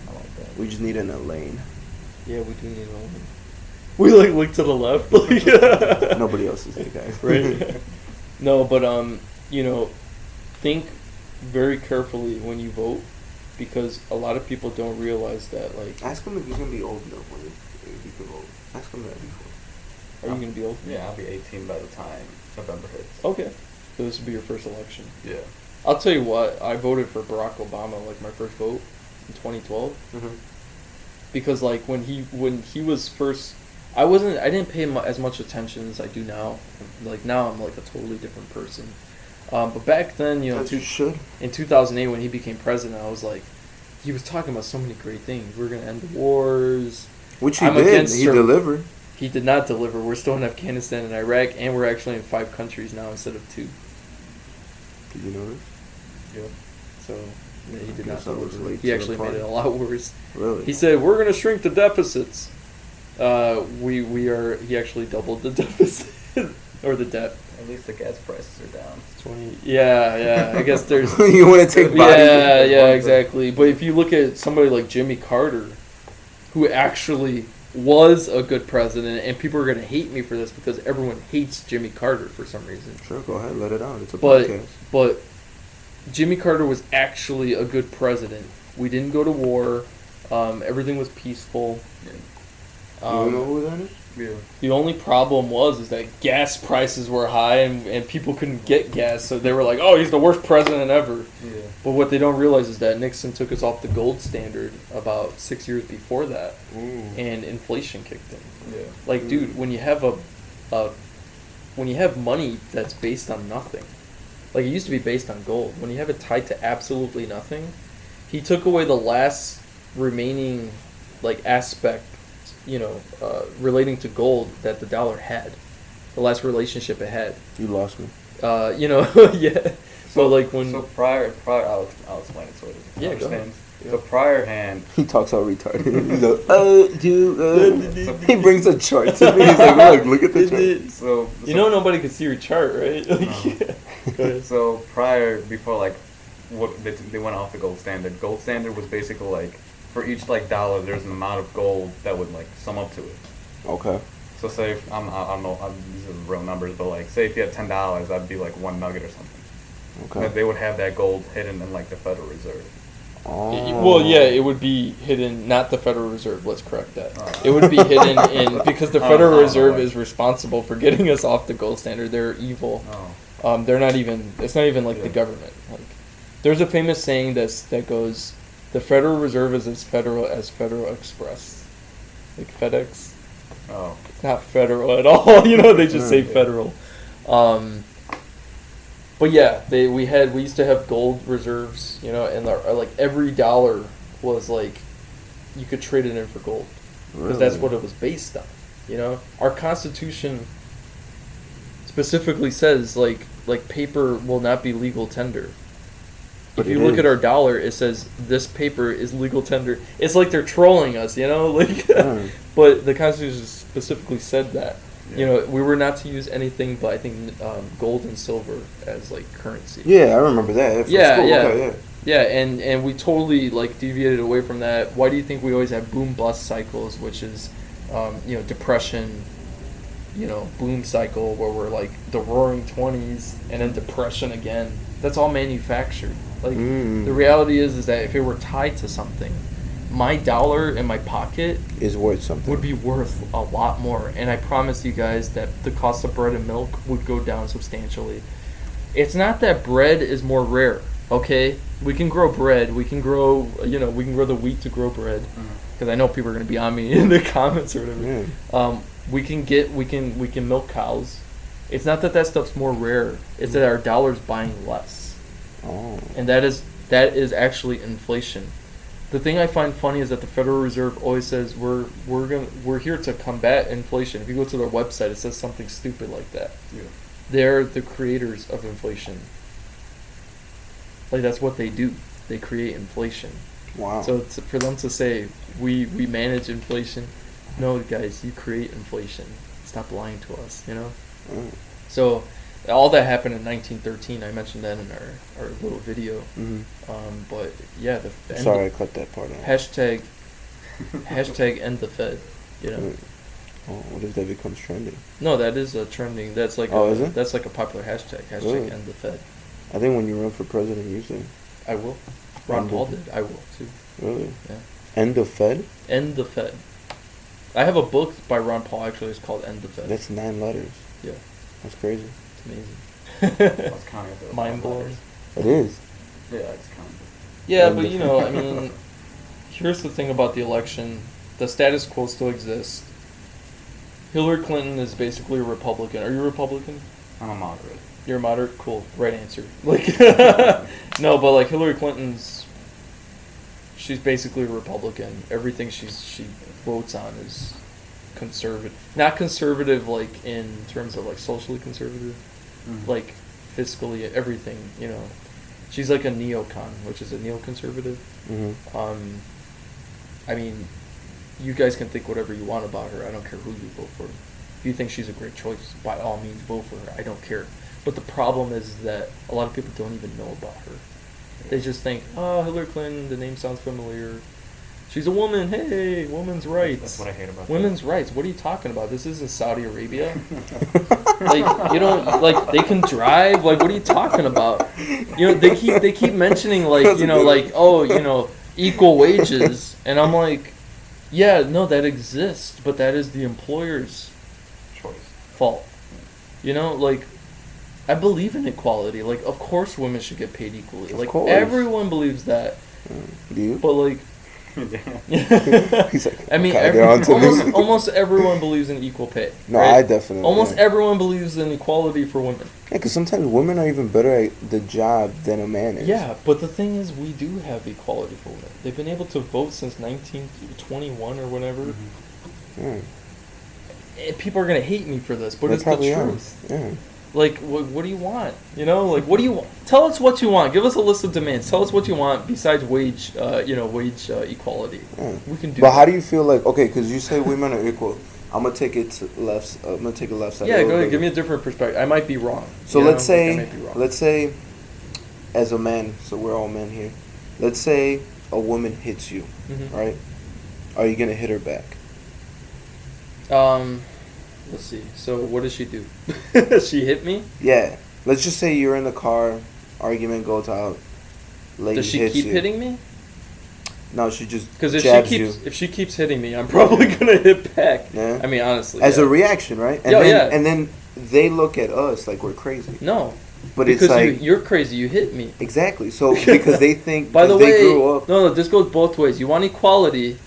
I like that. We just need an Elaine. Yeah, we do need an Elaine. We, like, look to the left. Nobody else is the guy. Right. No, but, you know, think very carefully when you vote, because a lot of people don't realize that, like... Ask him if he's going to be old enough when he can vote. Ask him that before. Are you going to be old? Yeah, I'll be 18 by the time November hits. Okay. So this will be your first election. Yeah. I'll tell you what, I voted for Barack Obama, like, my first vote in 2012. Mm-hmm. Because, like, when he was first... I didn't pay as much attention as I do now. Like, now I'm, like, a totally different person. But back then, you know, in 2008 when he became president, I was like, he was talking about so many great things. We're going to end the wars. Which he did. He delivered. He did not deliver. We're still in Afghanistan and Iraq, and we're actually in 5 countries now instead of 2. Did you know this? Yep. So, yeah, he did not deliver. He actually made it a lot worse. Really? He said, we're going to shrink the deficits. He actually doubled the deficit. Or the debt. At least the gas prices are down. 20. Yeah. I guess there's... You want to take body? Yeah, exactly. But if you look at somebody like Jimmy Carter, who actually was a good president, and people are going to hate me for this because everyone hates Jimmy Carter for some reason. Sure, go ahead, let it out. It's a podcast. But Jimmy Carter was actually a good president. We didn't go to war. Everything was peaceful. You know who that is? Yeah. The only problem is that gas prices were high and people couldn't get gas, so they were like, oh, he's the worst president ever. Yeah. But what they don't realize is that Nixon took us off the gold standard about 6 years before that, and inflation kicked in. Yeah. Like, dude, when you have when you have money that's based on nothing, like it used to be based on gold, when you have it tied to absolutely nothing, he took away the last remaining, like, aspect, you know, relating to gold that the dollar had. The last relationship it had. You lost me. You know, yeah. So like when So prior, I'll explain it so it Yeah, go understands. So prior hand, He talks all retarded. He's like, dude, he brings a chart to me. He's like, look at the chart. so you know nobody can see your chart, right? Like, No. Go ahead. So prior, before like, what they went off the gold standard. Gold standard was basically like, for each like dollar, there's an amount of gold that would like sum up to it. Okay. So say if, I don't know, these are real numbers, but like say if you had $10, that'd be like one nugget or something. Okay. That they would have that gold hidden in like the Federal Reserve. Oh. Well, yeah, it would be hidden, not the Federal Reserve, let's correct that. Oh. It would be hidden in, because the Oh, Federal oh, Reserve oh. is responsible for getting us off the gold standard. They're evil. Oh. They're not even, it's not even like the Yeah. government. Like, there's a famous saying that goes, the Federal Reserve is as federal as Federal Express. Like FedEx. Oh. It's not federal at all, you know, they just say Yeah. federal. But yeah, we used to have gold reserves, you know, and like every dollar was like, you could trade it in for gold. Because that's what it was based on, you know? Our Constitution specifically says, like paper will not be legal tender. But if you it look is. at our dollar, it says this paper is legal tender. It's like they're trolling us, you know? Like, but the Constitution specifically said that. You know, we were not to use anything but I think gold and silver as like currency. Yeah, I remember that. From Yeah, school. yeah. Okay, Yeah, and we totally like deviated away from that. Why do you think we always have boom bust cycles, which is, you know, depression, you know, boom cycle where we're like the roaring 20s and then depression again. That's all manufactured. Like the reality is that if it were tied to something, my dollar in my pocket is worth something. would be worth a lot more. And I promise you guys that the cost of bread and milk would go down substantially. It's not that bread is more rare, okay? We can grow bread. We can grow, you know, we can grow the wheat to grow bread. Because I know people are going to be on me in the comments or whatever. Yeah. We can milk cows. It's not that stuff's more rare. It's that our dollar's buying less. Oh. And that is actually inflation. The thing I find funny is that the Federal Reserve always says we're here to combat inflation. If you go to their website, it says something stupid like that. Yeah. They're the creators of inflation. Like that's what they do. They create inflation. Wow. So for them to say we manage inflation, no guys, you create inflation. Stop lying to us, you know? So all that happened in 1913. I mentioned that in our little video. But yeah, the Sorry, I cut that part out. hashtag end the Fed. You know. Oh, what if that becomes trending? No, that is a trending. That's like is it? That's like a popular hashtag. Hashtag Really? end the Fed. I think when you run for president, you say. I will. Ron Paul did. I will too. Really? Yeah. End of Fed? End the Fed. I have a book by Ron Paul actually. It's called End the Fed. That's 9 letters. Yeah. That's crazy. It's amazing. I was counting the Mind blowing. It is. Yeah, I just counted. Yeah, End but the you know, I mean, here's the thing about the election: the status quo still exists. Hillary Clinton is basically a Republican. Are you a Republican? I'm a moderate. You're a moderate? Cool. Right answer. Like, no, but like Hillary Clinton's, she's basically a Republican. Everything she votes on is conservative. Not conservative like in terms of like socially conservative, like fiscally, everything, you know. She's like a neocon, which is a neoconservative. I mean, you guys can think whatever you want about her. I don't care who you vote for. If you think she's a great choice, by all means vote for her. I don't care. But the problem is that a lot of people don't even know about her. They just think, oh, Hillary Clinton, the name sounds familiar. She's a woman. Hey, women's rights. That's what I hate about women's rights. What are you talking about? This isn't Saudi Arabia. Like, you don't, like, they can drive. Like, what are you talking about? You know, they keep mentioning, like, you know, like, oh, you know, equal wages. And I'm like, yeah, no, that exists, but that is the employer's choice. fault. You know, like, I believe in equality. Like, of course women should get paid equally. Of Like, course. everyone believes that. Do you? But, like, He's like, I mean, okay, they're onto me. almost everyone believes in equal pay. No, right? I definitely. Almost yeah. everyone believes in equality for women. Yeah, because sometimes women are even better at the job than a man is. Yeah, but the thing is, we do have equality for women. They've been able to vote since 1921 or whatever. Yeah. And people are gonna hate me for this, but They it's the probably are. truth. Yeah. Like, what do you want? You know, like, what do you want? Tell us what you want. Give us a list of demands. Tell us what you want besides wage equality. We can do. But how do you feel like? Okay, because you say women are equal. I'm gonna take it to left. I'm gonna take a left side. Yeah, go ahead. Give me a different perspective. I might be wrong. So let's say, as a man, so we're all men here. Let's say a woman hits you, right? Are you gonna hit her back? Let's see. So what does she do? She hit me? Yeah. Let's just say you're in the car, argument goes out, lady does she hits keep you. hitting me? No, she just because if she keeps hitting me, I'm probably gonna hit back. Yeah. I mean, honestly. As a reaction, right? And and then they look at us like we're crazy. No. But because it's like you're crazy. You hit me. Exactly. So because they think by the way, they grew up. No, this goes both ways. You want equality.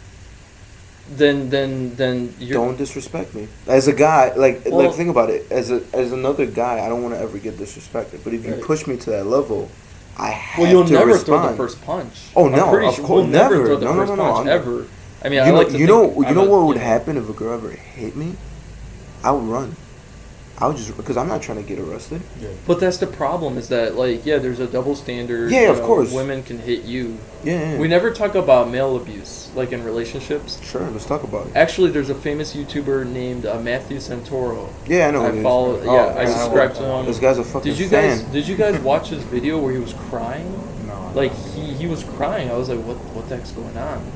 Then you don't disrespect me as a guy. Like think about it. As another guy, I don't want to ever get disrespected. But if you push me to that level, I have to respond. Well, you'll never throw the first punch. Oh no, of course, we'll never never. throw the first punch ever. I mean, you know what would happen if a girl ever hit me? I would run. I would just because I'm not trying to get arrested. Yeah. But that's the problem is that there's a double standard. Yeah, of course. Women can hit you. Yeah. We never talk about male abuse like in relationships. Sure, let's talk about it. Actually, there's a famous YouTuber named Matthew Santoro. Yeah, I know. I follow. I subscribe to him. This guy's a fucking fan. Did you guys watch his video where he was crying? No. Like he was crying. I was like, what the heck's going on?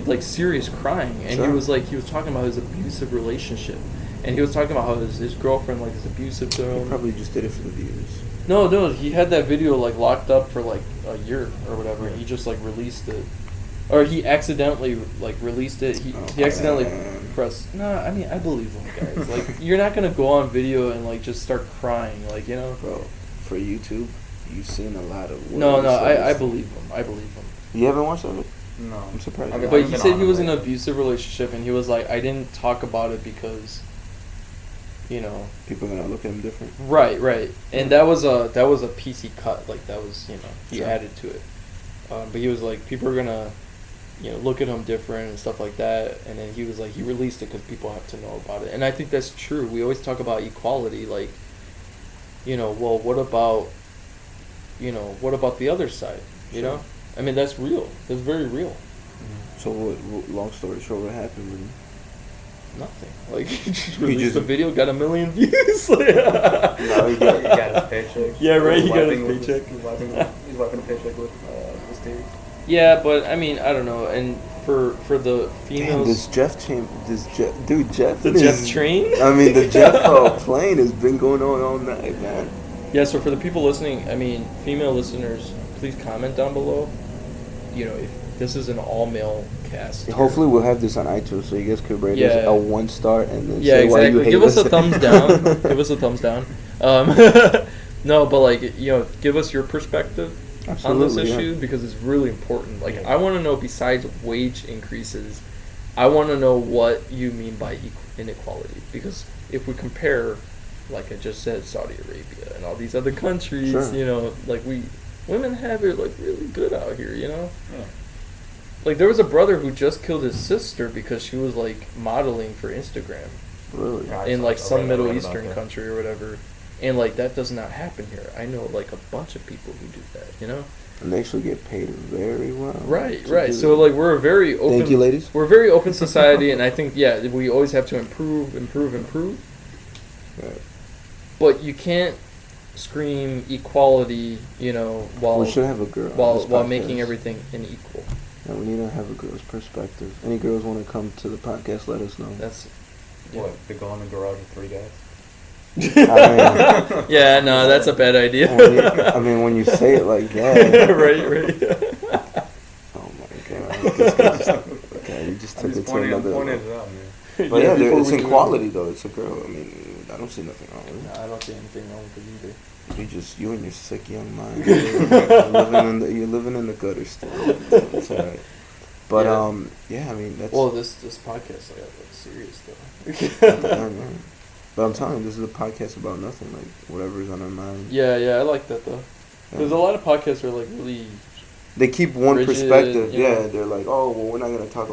Like serious crying, and he was talking about his abusive relationship. And he was talking about how his girlfriend is abusive to him. He probably just did it for the views. No, he had that video locked up for a year or whatever, and he just released it, or he accidentally released it. He accidentally pressed. No, I mean I believe him, guys. You're not gonna go on video and just start crying, Bro, for YouTube, you've seen a lot of. No, I believe him. I believe him. You haven't watched that? No, I'm surprised. But he said he was in an abusive relationship, and he was like, I didn't talk about it because. People are gonna look at him different. Right, and that was a PC cut. That was he added to it. But he was like, people are gonna, look at him different and stuff like that. And then he was like, he released it because people have to know about it. And I think that's true. We always talk about equality, well, what about the other side? You know, I mean that's real. That's very real. Mm-hmm. So what? Long story short, what happened with him? Nothing. He just released the video, got 1 million views. No, he got his paycheck. Yeah, right. He got his paycheck. He's wiping a paycheck with his tears. Yeah, but I mean, I don't know. And for the females, Jeff Train. I mean, the Jeff plane has been going on all night, man. Yeah. So for the people listening, I mean, female listeners, please comment down below. If this is an all-male cast. Hopefully we'll have this on iTunes so you guys could rate us a 1-star and then say exactly. Why you hate Give us a thumbs down. Give us a thumbs down. No, but give us your perspective on this issue because it's really important. I want to know besides wage increases, I want to know what you mean by inequality because if we compare, like I just said, Saudi Arabia and all these other countries, women have it really good out here, Yeah. There was a brother who just killed his sister because she was modeling for Instagram. Really? In some Middle Eastern country or whatever. And that does not happen here. I know a bunch of people who do that, And they actually get paid very well. Right. So we're a very open Thank you, ladies. We're a very open society and I think we always have to improve. Right. But you can't scream equality, while we should have a girl while making everything unequal. Yeah, we need to have a girl's perspective. Any girls want to come to the podcast, let us know. That's what, to go in the garage with 3 guys? Yeah, no, that's a bad idea. I mean, when you say it like that. Right. Oh my god. Okay, you just took it to another level. But it's equality though. It's a girl. I mean, I don't see nothing wrong with it. No, I don't see anything wrong with it either. You and your sick young mind. You're living in the gutter still. It's alright. But I mean that's. Well, this podcast serious though. But I'm telling you, this is a podcast about nothing. Whatever's on our mind. Yeah, I like that though. There's a lot of podcasts where really. They keep one rigid, perspective. Yeah, they're like, oh well, we're not gonna talk.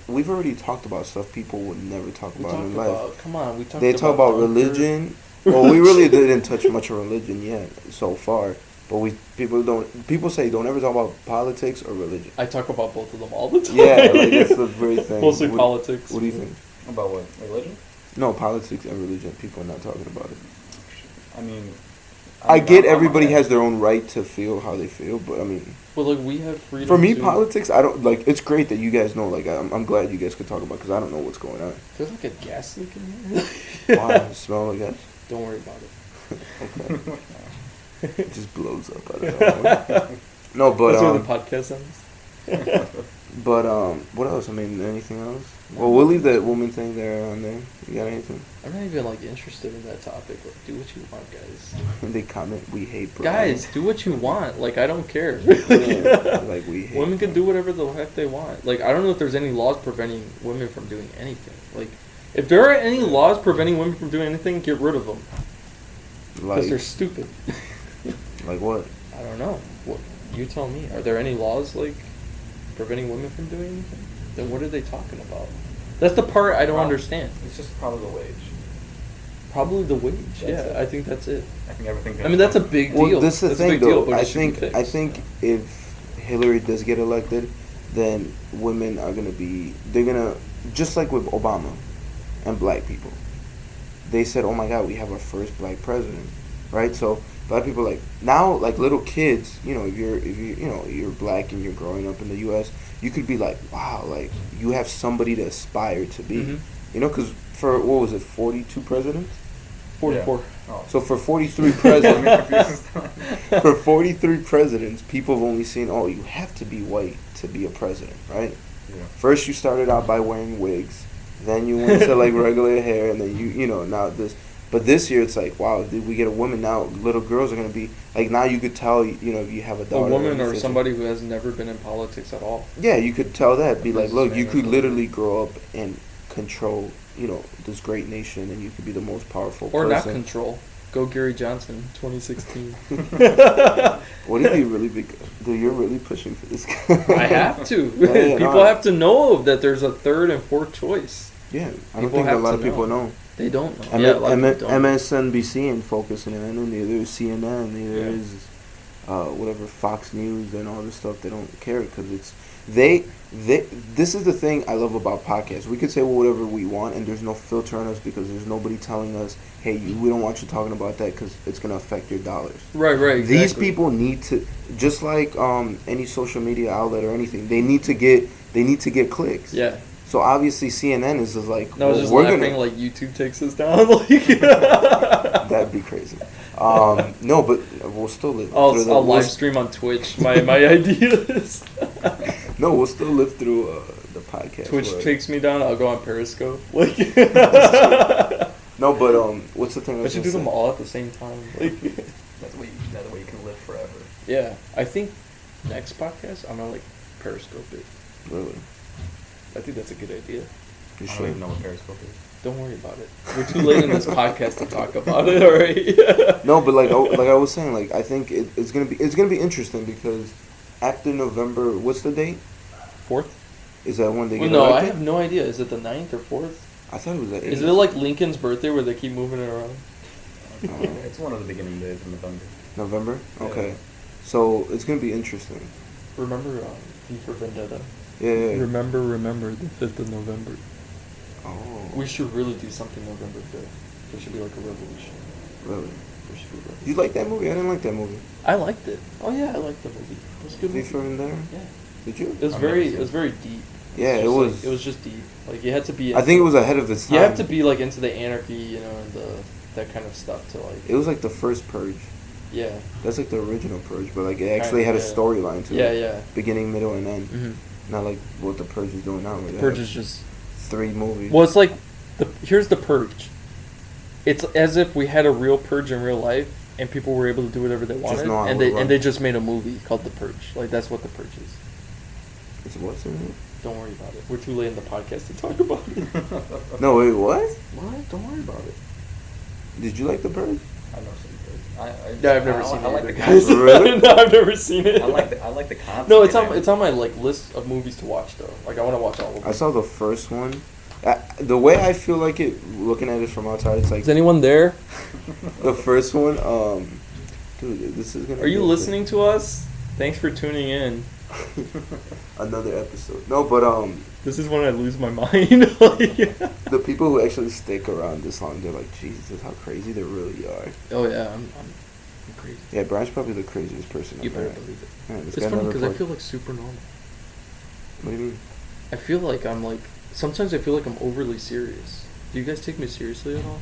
We've already talked about stuff people would never talk about in life. Come on, we talked. They talk about religion. Well, we really didn't touch much of religion yet so far. But people say don't ever talk about politics or religion. I talk about both of them all the time. Yeah, like that's the very thing. Mostly politics. What do you think? About what? Religion? No, politics and religion. People are not talking about it. I mean, I get everybody has their own right to feel how they feel, but I mean, But like we have freedom. for me, to- politics, I don't like. It's great that you guys know. Like, I'm glad you guys could talk about because I don't know what's going on. There's like a gas leak in here. Wow, it smell like that. Don't worry about it. Okay, it just blows up. I don't know. No, but That's where the podcast ends. but what else? I mean, anything else? Well, we'll leave that woman thing there on there. You got anything? I'm not even like interested in that topic. Like, do what you want, guys. They comment, we hate Brian. Guys, do what you want. Like, I don't care. Yeah, like we hate Women can do whatever the heck they want. Like, I don't know if there's any laws preventing women from doing anything. Like, if there are any laws preventing women from doing anything, get rid of them. Because like, they're stupid. like what? I don't know. What you tell me. Are there any laws, like, preventing women from doing anything? Then what are they talking about? That's the part I don't understand. It's just probably the wage. Probably the wage. That's it. I think that's it. I think everything. I mean, that's a big deal. Well, this is the That's a thing, big deal, though. but I it should be think fixed. if Hillary does get elected, then women are they're gonna just like with Obama and black people. They said, "Oh my God, we have our first black president," right? So black people like now, like little kids, you know, if you're black and you're growing up in the U.S., you could be like, "Wow, like you have somebody to aspire to be," Mhm. you know, because for what was it, 42 presidents? 44. Yeah. Oh. So for 43 presidents, for 43 presidents, people have only seen, oh, you have to be white to be a president, right? Yeah. First you started out by wearing wigs, then you went to like regular hair, and then you know, now this. But this year it's like, wow, did we get a woman now? Little girls are going to be, like now you could tell, you know, if you have a A daughter. woman or anything. somebody who has never been in politics at all. Yeah, you could tell that. Be A like, look, you businessman or could something. literally grow up and control, you know, this great nation, and you could be the most powerful Or not person. control. Go Gary Johnson, 2016. What if you really be? Dude, you're really pushing for this guy. I have to. Yeah, People no. have to know that there's a third and fourth choice. Yeah, I don't People think a have lot to of people know. They don't know. Yeah, a lot of people don't. MSNBC ain't focusing on it. Neither is CNN. Neither Yeah. is whatever Fox News and all this stuff. They don't care because it's they. This is the thing I love about podcasts. We could say whatever we want, and there's no filter on us because there's nobody telling us, "Hey, we don't want you talking about that because it's gonna affect your dollars." Right, exactly. These people need to, just like any social media outlet or anything, they need to get clicks. Yeah. So obviously CNN is just like, No, I was well, just we're laughing gonna. like YouTube takes us down. Like, That'd be crazy. No, but we'll still live. I'll through live we'll, stream on Twitch. My ideas. No, we'll still live through the podcast. Twitch where- takes me down. I'll go on Periscope. Like, No, but what's the thing? I should do them all at the same time. Like, That's the way you can live forever. yeah, I think next podcast I'm gonna like Periscope it. Really? I think that's a good idea. You I don't sure? even know what Periscope is. Don't worry about it. We're too late in this podcast to talk about it. All right. No, but like I was saying, like I think it's gonna be interesting because after November, what's the date? 4th? Is that when they Well, get no, I elected? have no idea. Is it the 9th or 4th? I thought it was at 8th. Is it like Lincoln's birthday where they keep moving it around? It's one of the beginning days in November. November? Yeah. Okay. So it's gonna be interesting. Remember V for Vendetta? Yeah. Remember the 5th of November. Oh. We should really do something November 5th. There should be like a revolution. Really? There should be a revolution. You like that movie? I didn't like that movie. I liked it. Oh yeah, I liked the movie. It was a good V movie. for Vendetta? Yeah. Did you? It was I've very never it was very deep. Yeah, Just it like- was. it was just deep. Like you had to be I think it was ahead of its time. you have to be like into the anarchy, you know, and that kind of stuff to like It was like the first Purge. yeah. That's like the original Purge, but like it actually Kinda, had a yeah. storyline to Yeah, it. yeah. Beginning, middle, and end. Mhm. Not like what the Purge is doing now. Where they Purge have is just 3 movies. well, it's like here's the Purge. It's as if we had a real Purge in real life, and people were able to do whatever they wanted, know how and it they runs. and they just made a movie called The Purge. Like that's what The Purge is. It's what's in it? Don't worry about it. We're too late in the podcast to talk about it. No, wait, what? What? Don't worry about it. Did you like the Purge? I've never seen Purge. Yeah, I've never seen I it like either, the guys. concept. Really? No, I've never seen it. I like the concept. No, behind it. it's on my like list of movies to watch though. Like I want to watch all of them. I saw the first one. The way I feel like it, looking at it from outside, it's like Is anyone there? the first one. Dude, this is gonna. Are you listening to us? Thanks for tuning in. Another episode. No, but This is when I lose my mind. Like, the people who actually stick around this long, they're like, Jesus, how crazy they really are. oh yeah, I'm crazy. Yeah, Brian's probably the craziest person. You I've better met. believe it. Man, this It's guy funny never because I fucked- feel like super normal. What do you mean? I feel like I'm like sometimes I feel like I'm overly serious. Do you guys take me seriously at all?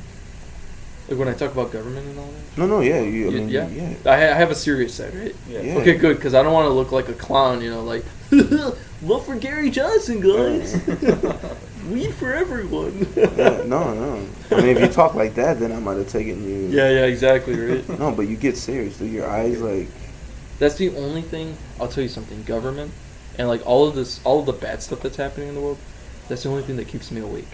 Like when I talk about government and all that? No, yeah, I mean, yeah. yeah. I have a serious side, right? Yeah. Okay, good, because I don't want to look like a clown, you know, like, vote for Gary Johnson, guys. Weed for everyone. Yeah, no. I mean, if you talk like that, then I might have taken you. Yeah, exactly, right? No, but you get serious, dude. Your eyes, like. That's the only thing. I'll tell you something. Government and like all of the bad stuff that's happening in the world. That's the only thing that keeps me awake,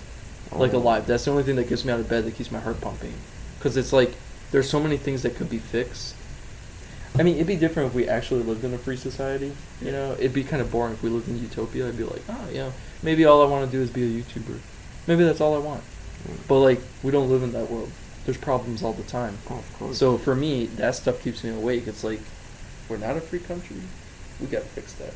like alive. That's the only thing that gets me out of bed, that keeps my heart pumping. Because it's like there's so many things that could be fixed. I mean, it'd be different if we actually lived in a free society. You know, it'd be kind of boring if we lived in utopia. I'd be like, oh, you know, maybe all I want to do is be a YouTuber. Maybe that's all I want. But like, we don't live in that world. There's problems all the time. Oh, of course. So for me, that stuff keeps me awake. It's like, we're not a free country. We gotta fix that.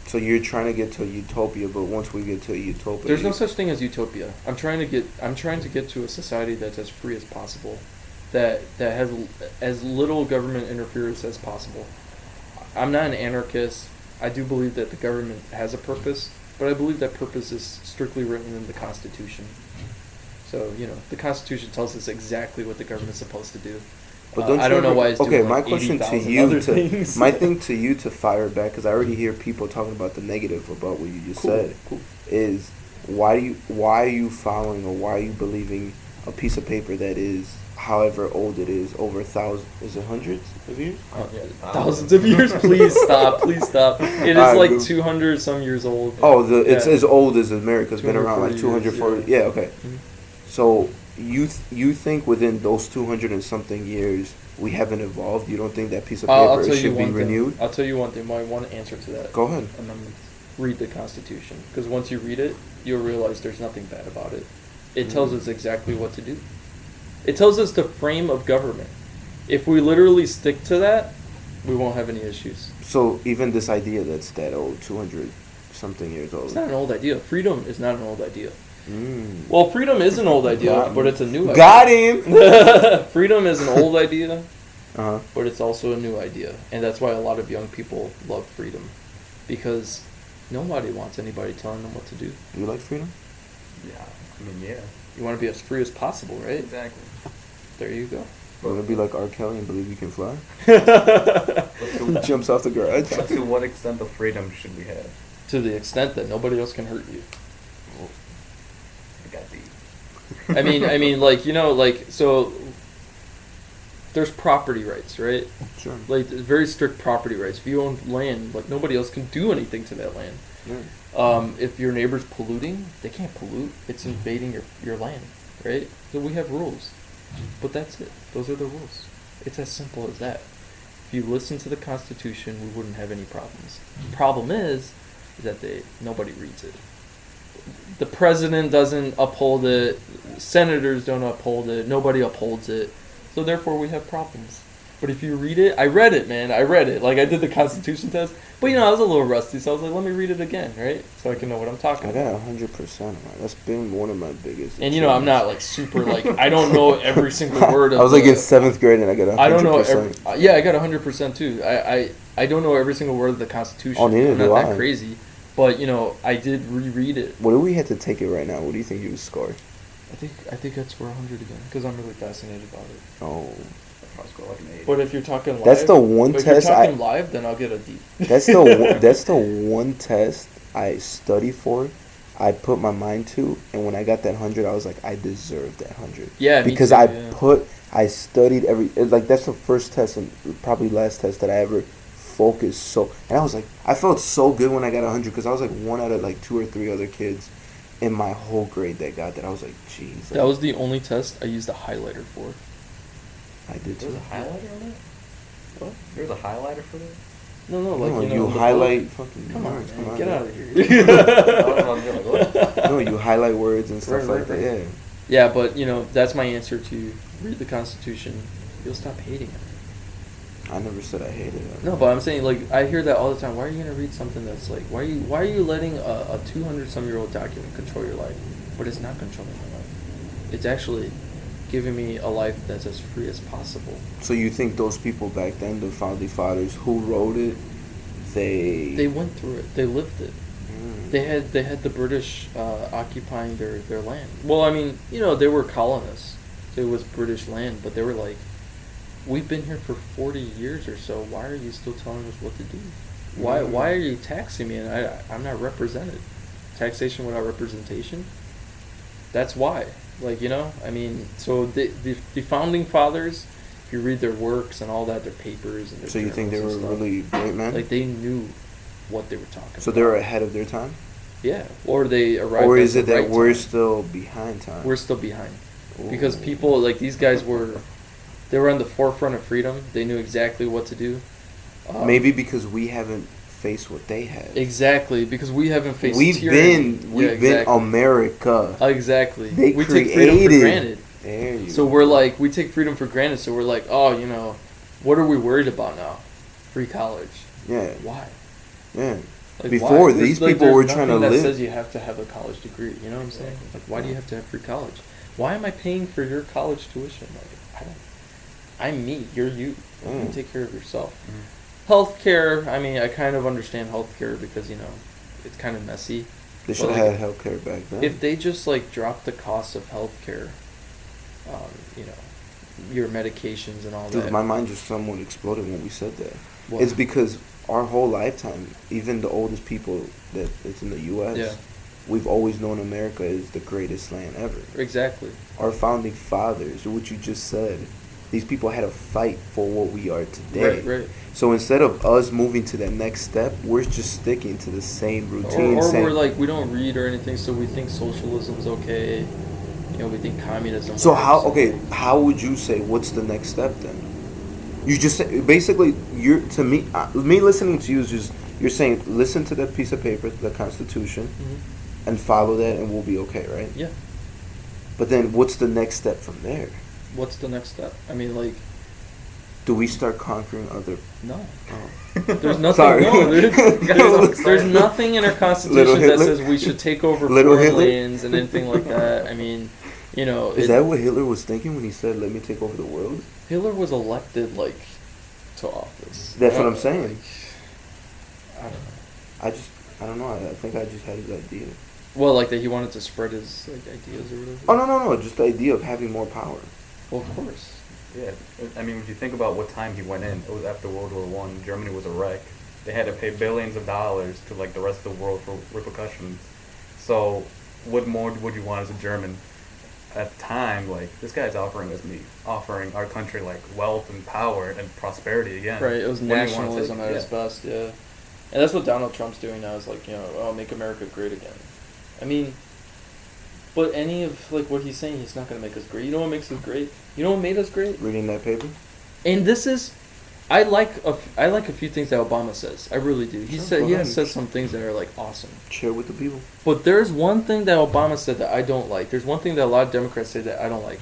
So you're trying to get to a utopia, but once we get to a utopia, There's no such thing as utopia. I'm trying to get to a society that's as free as possible, that has as little government interference as possible. I'm not an anarchist. I do believe that the government has a purpose, but I believe that purpose is strictly written in the Constitution. So, you know, the Constitution tells us exactly what the government's supposed to do. But don't I don't know why it's okay, doing my like question to 80,000 you, other things. my thing to you to fire back, because I already hear people talking about the negative about what you just said, is why are you following, or why are you believing a piece of paper that is however old it is, over hundreds of years? Thousands of years. Please stop. It is Alright, like good. 200 some years old. Oh, it's Yeah. as old as America's been around, like 240 240. years, Yeah, okay. Mhm. So you think within those 200 and something years we haven't evolved? You don't think that piece of I'll paper tell you should be one renewed? thing. I'll tell you one thing. My one answer to that. Go ahead. Read the Constitution, because once you read it, you'll realize there's nothing bad about it. It tells us exactly what to do. It tells us the frame of government. If we literally stick to that, we won't have any issues. So even this idea that's that old, 200 something years old. It's not an old idea. Freedom is not an old idea. Mm. Well, freedom is an old idea, Got but it's a new idea. Got him. Freedom is an old idea, Uh-huh. but it's also a new idea. And that's why a lot of young people love freedom. Because nobody wants anybody telling them what to do. Do you like freedom? Yeah, I mean, yeah. You want to be as free as possible, right? Exactly. There you go. You want to be like R. Kelly and believe you can fly? But He jumps off the garage. to what extent of freedom should we have? To the extent that nobody else can hurt you. It got deep. I mean, like, you know, like, so there's property rights, right? Sure. Like, there's very strict property rights. If you own land, like, nobody else can do anything to that land. Yeah. If your neighbor's polluting, they can't pollute. It's invading your land, right? So we have rules. But that's it. Those are the rules. It's as simple as that. If you listen to the Constitution, we wouldn't have any problems. The problem is that nobody reads it. The president doesn't uphold it. Senators don't uphold it. Nobody upholds it. So therefore, we have problems. But if you read it, I read it, man. I read it. Like, I did the Constitution test. But, you know, I was a little rusty, so I was like, let me read it again, right? So I can know what I'm talking I about. got 100%. Man. That's been one of my biggest. And, you know, I'm not, like, super, like, I don't know every single word of I was like the- in 7th grade and I got 100%. I don't know yeah, I got 100% too. I don't know every single word of the Constitution. Oh, neither I'm do not I. that crazy. But, you know, I did reread it. What if we had to take it right now? What do you think you would score? I think I'd score 100 again, because I'm really fascinated about it. Oh. I'll score like an 8. But if you're talking live... That's the one if test you're talking live, then I'll get a D. That's the one test I study for. I put my mind to, and when I got that 100, I was like, I deserve that 100. Yeah, me because too, I studied that's the first test and probably last test that I ever focused so, and I was like, I felt so good when I got 100 because I was like one out of like 2 or 3 other kids in my whole grade that got that. I was like, jeez. That was the only test I used a highlighter for. I did There's too. a highlighter on that? What? There's a highlighter for that? No, like No, you know, you in the highlight book. fucking Come on, words. man, Come on, get man. out of here. No, you highlight words and stuff Right, like right, that. right. Yeah. Yeah, but you know that's my answer to read the Constitution. You'll stop hating it. I never said I hated it. No, but I'm saying like I hear that all the time. Why are you gonna read something that's like why are you letting a 200-some-year-old document control your life? But it's not controlling my life. It's actually giving me a life that's as free as possible. So you think those people back then, the founding fathers who wrote it, they went through it. They lived it. Mm. They had the British occupying their land. Well, I mean, you know, they were colonists. So it was British land, but they were like, we've been here for 40 years or so. Why are you still telling us what to do? Why are you taxing me and I'm not represented? Taxation without representation? That's why. Like, you know, I mean, so the founding fathers, if you read their works and all that, their papers and their So you think they were journals and stuff, really great men? like they knew what they were talking about. So they were ahead of their time? Yeah, or they arrived. Or at is the it that right we're time. still behind time? We're still behind Ooh. because people like these guys they were on the forefront of freedom. They knew exactly what to do. Maybe because we haven't faced what they had. Exactly, because we haven't faced. We've tyranny. been America. Exactly. They we created. take freedom for granted. There you So go. we're like, we take freedom for granted. So we're like, oh, you know, what are we worried about now? Free college. Yeah. Why? Yeah. Like, Before, why? these There's, people there's were trying to nothing that live. says you have to have a college degree. You know what I'm saying? Like, why do you have to have free college? Why am I paying for your college tuition? Like, I'm me. You're you. You take care of yourself. Healthcare. I mean, I kind of understand healthcare because you know, it's kind of messy. They should But, have had healthcare back then. If they just like drop the cost of healthcare, you know, your medications and all Dude, that. my mind just somewhat exploded when we said that. What? It's because our whole lifetime, even the oldest people that it's in the U.S., Yeah. we've always known America is the greatest land ever. Exactly. Our founding fathers, what you just said, these people had to fight for what we are today. Right. So instead of us moving to that next step, we're just sticking to the same routine. Or we're like, we don't read or anything, so we think socialism's okay. You know, we think communism. So works. how would you say what's the next step then? You just say, basically me listening to you is just you're saying listen to that piece of paper, the Constitution, and follow that, and we'll be okay, right? Yeah. But then what's the next step from there? What's the next step? I mean, like, Do we start conquering other? no. Oh. There's nothing. Sorry. No, there's nothing in our constitution that says we should take over foreign lands and anything like that. I mean, you know, Is that what Hitler was thinking when he said, "Let me take over the world"? Hitler was elected like to office. That's what I'm saying. Like, I don't know. I don't know. I think I just had his idea. Well, like that he wanted to spread his like ideas or whatever. Oh no! Just the idea of having more power. Well, of course. Yeah, I mean, if you think about what time he went in, it was after World War One. Germany was a wreck. They had to pay billions of dollars to like the rest of the world for repercussions. So, what more would you want as a German? At the time, like this guy's offering our country like wealth and power and prosperity again. Right. It was What do you want to nationalism take? at its best. Yeah. And that's what Donald Trump's doing now. Is like, you know, oh, make America great again. I mean, but any of like what he's saying, he's not gonna make us great. You know what makes us great? You know what made us great? Reading that paper. And this is, I like a few things that Obama says. I really do. He has said some things that are like awesome. Share with the people. But there's one thing that Obama said that I don't like. There's one thing that a lot of Democrats say that I don't like.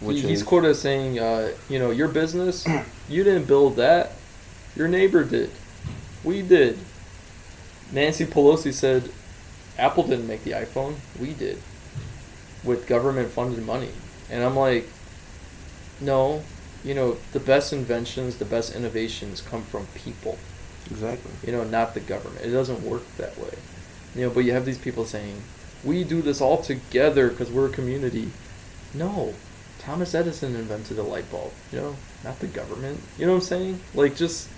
He's quoted as saying, you know, your business, you didn't build that. Your neighbor did. We did. Nancy Pelosi said, Apple didn't make the iPhone. We did. With government-funded money. And I'm like, no, you know, the best inventions, the best innovations come from people. Exactly. You know, not the government. It doesn't work that way. You know, but you have these people saying, we do this all together because we're a community. No. Thomas Edison invented a light bulb, you know, not the government. You know what I'm saying? Like, just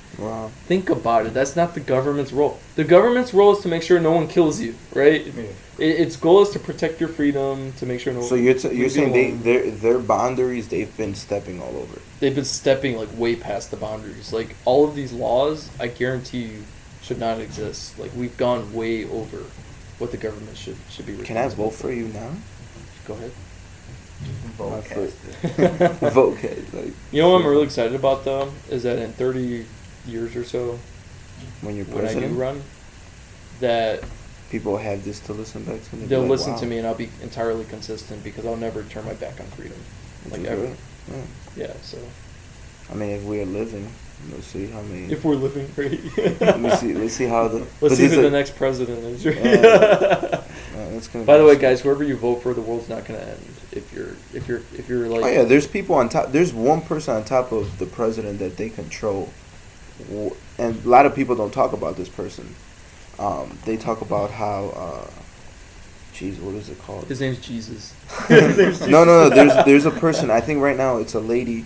think about it. That's not the government's role. The government's role is to make sure no one kills you, right? Yeah. Its goal is to protect your freedom, to make sure no one... So you're saying their boundaries, they've been stepping all over. They've been stepping, like, way past the boundaries. Like, all of these laws, I guarantee you, should not exist. Like, we've gone way over what the government should be responsible. Can I vote for you now? Go ahead. Vote. Like, you know what I'm really excited about, though, is that in 30 years or so, When you're when I do president, run, that people have this to listen back to. And they'll be they'll like, listen wow. to me and I'll be entirely consistent because I'll never turn my back on freedom, like Which is ever. good. Yeah. Yeah, so I mean, if we are living, let's see how many. if we're living great, Let's see how the. let's see this who the is next president is. that's gonna By be the way, interesting. guys, whoever you vote for, the world's not gonna end. If you're like, Oh yeah, there's people on top. There's one person on top of the president that they control, and a lot of people don't talk about this person. They talk about how, jeez, what is it called? his name's Jesus. No. There's a person. I think right now it's a lady,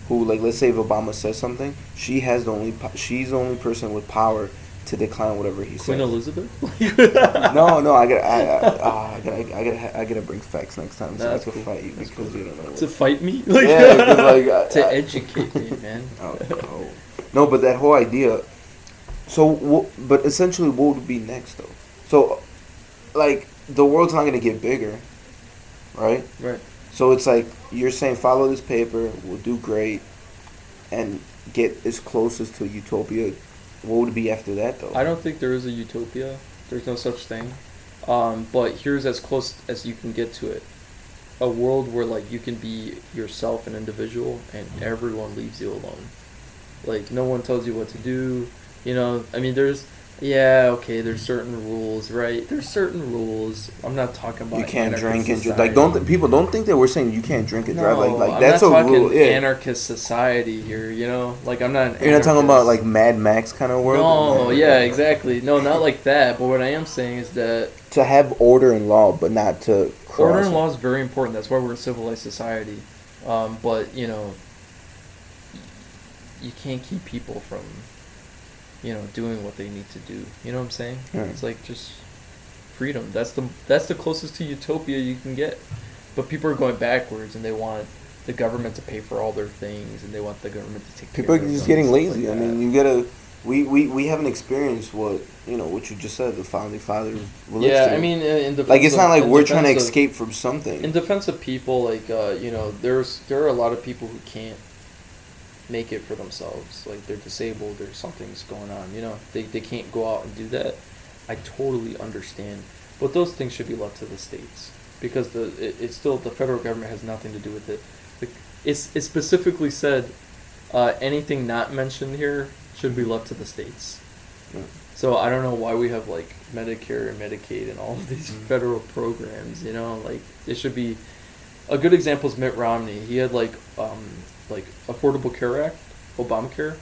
who, like, let's say if Obama says something, she's the only person with power to decline whatever he Queen says. Elizabeth. No, I gotta bring facts next time so That's I can cool. fight you That's because cool. you don't know. To fight me? Yeah, 'cause, like, to educate me, man. No, but that whole idea. So, but essentially, what would be next though? So, like, the world's not gonna get bigger, right? Right. So it's like you're saying, follow this paper, we'll do great, and get as close as to utopia. What would it be after that though? I don't think there is a utopia. There's no such thing. But here's as close as you can get to it. A world where, like, you can be yourself, an individual, and everyone leaves you alone. Like, no one tells you what to do. You know, I mean, there's certain rules, right? There's certain rules. I'm not talking about You can't anarchist drink and society. like people don't think that we're saying you can't drink and drive. Like I'm that's not a talking rule. Yeah. anarchist society here, you know? Like, I'm not an You're not talking about anarchist. like Mad Max kind of world. No, yeah, exactly. No, not like that. But what I am saying is that To have order and law, but not to cross order and it. law is very important. That's why we're a civilized society. But, you know, you can't keep people from, you know, doing what they need to do. You know what I'm saying? Yeah. It's like just freedom. That's the closest to utopia you can get. But people are going backwards, and they want the government to pay for all their things, and they want the government to take People care are of just them and getting stuff lazy. like I mean, that. you gotta. We haven't experienced what you just said. The founding fathers lived Yeah, through. I mean, in defense like it's not like in we're trying to defense of- escape from something. In defense of people, like, you know, there are a lot of people who can't make it for themselves. Like, they're disabled or something's going on, you know. They can't go out and do that. I totally understand. But those things should be left to the states. Because it's still, the federal government has nothing to do with it. It specifically said anything not mentioned here should be left to the states. Yeah. So I don't know why we have, like, Medicare and Medicaid and all of these federal programs, you know. Like, it should be... A good example is Mitt Romney. He had, like Affordable Care Act, Obamacare.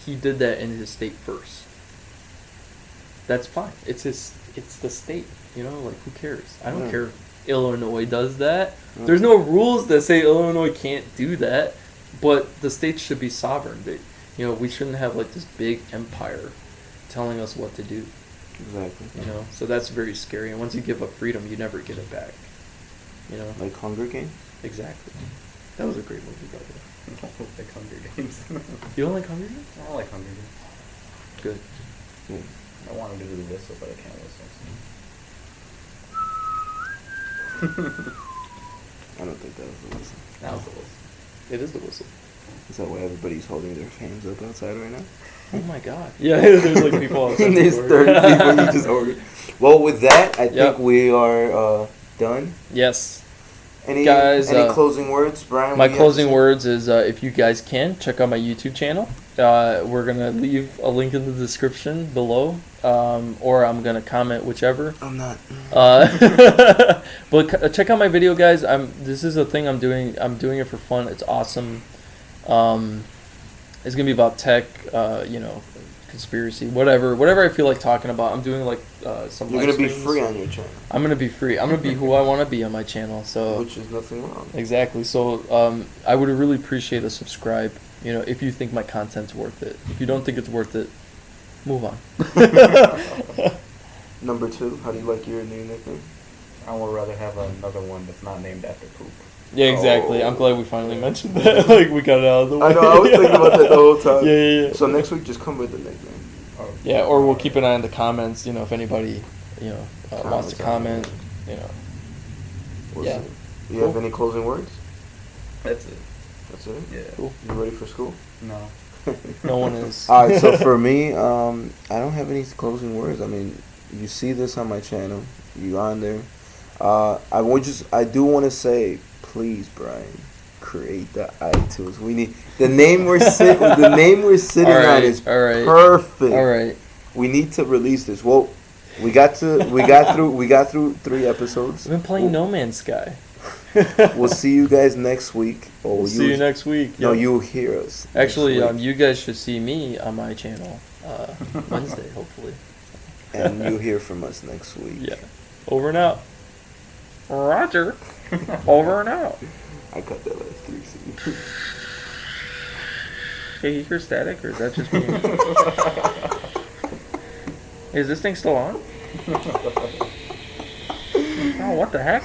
He did that in his state first. That's fine. It's the state, you know. Like, who cares? I don't care if Illinois does that. Yeah. There's no rules that say Illinois can't do that, but the states should be sovereign. You know, we shouldn't have, like, this big empire telling us what to do. Exactly. You know, so that's very scary. And once you give up freedom, you never get it back. You know, Like Hunger Games. exactly. That was a great movie, by the way. I don't like Hunger Games. You don't like Hunger Games? I don't like Hunger Games. Good. Yeah. I wanted to do the whistle, but I can't whistle. I don't think that was the whistle. That was the whistle. It is the whistle. Is that why everybody's holding their hands up outside right now? Oh my god. Yeah, there's like people outside. There's the door. 30 people you just ordered. Well, with that, I think Yep. we are done. Yes. Any Guys, closing words, Brian? My what do you have to closing say? words is if you guys can, check out my YouTube channel. We're going to leave a link in the description below, or I'm going to comment, whichever. I'm not. But check out my video, guys. This is a thing I'm doing. I'm doing it for fun. It's awesome. It's gonna be about tech, you know, conspiracy, whatever I feel like talking about. I'm doing like some. You're live gonna be streams. free on your channel, I'm gonna be free. I'm gonna be who I want to be on my channel. So which is nothing wrong. exactly. So I would really appreciate a subscribe. You know, if you think my content's worth it. If you don't think it's worth it, move on. Number 2, how do you like your new nickname? I would rather have another one that's not named after poop. Yeah, exactly. Oh. I'm glad we finally mentioned that. Like, we got it out of the way. I know. I was thinking about that the whole time. Yeah. So next week, just come with a nickname. Yeah, or we'll keep an eye on the comments. You know, if anybody, you know, wants to Comments. comment. You know. We'll Yeah. see. You have any closing words? That's it. That's it. Yeah. Cool. You ready for school? No. No one is. All right, so for me, I don't have any closing words. I mean, you see this on my channel. You on there. I do want to say, please, Brian, create the iTunes. We need the name we're sitting. The name we're sitting on is perfect. All right. We need to release this. Well, we got through 3 episodes. We've been playing No Man's Sky. We'll see you guys next week. Or We'll see you next week. No, Yep. you'll hear us. Actually, next week. you guys should see me on my channel Wednesday, hopefully. And you'll hear from us next week. Yeah. Over and out. Roger. Over and out. I cut that last 3 seconds. Hey, you hear static, or is that just me? Is this thing still on? Oh, what the heck?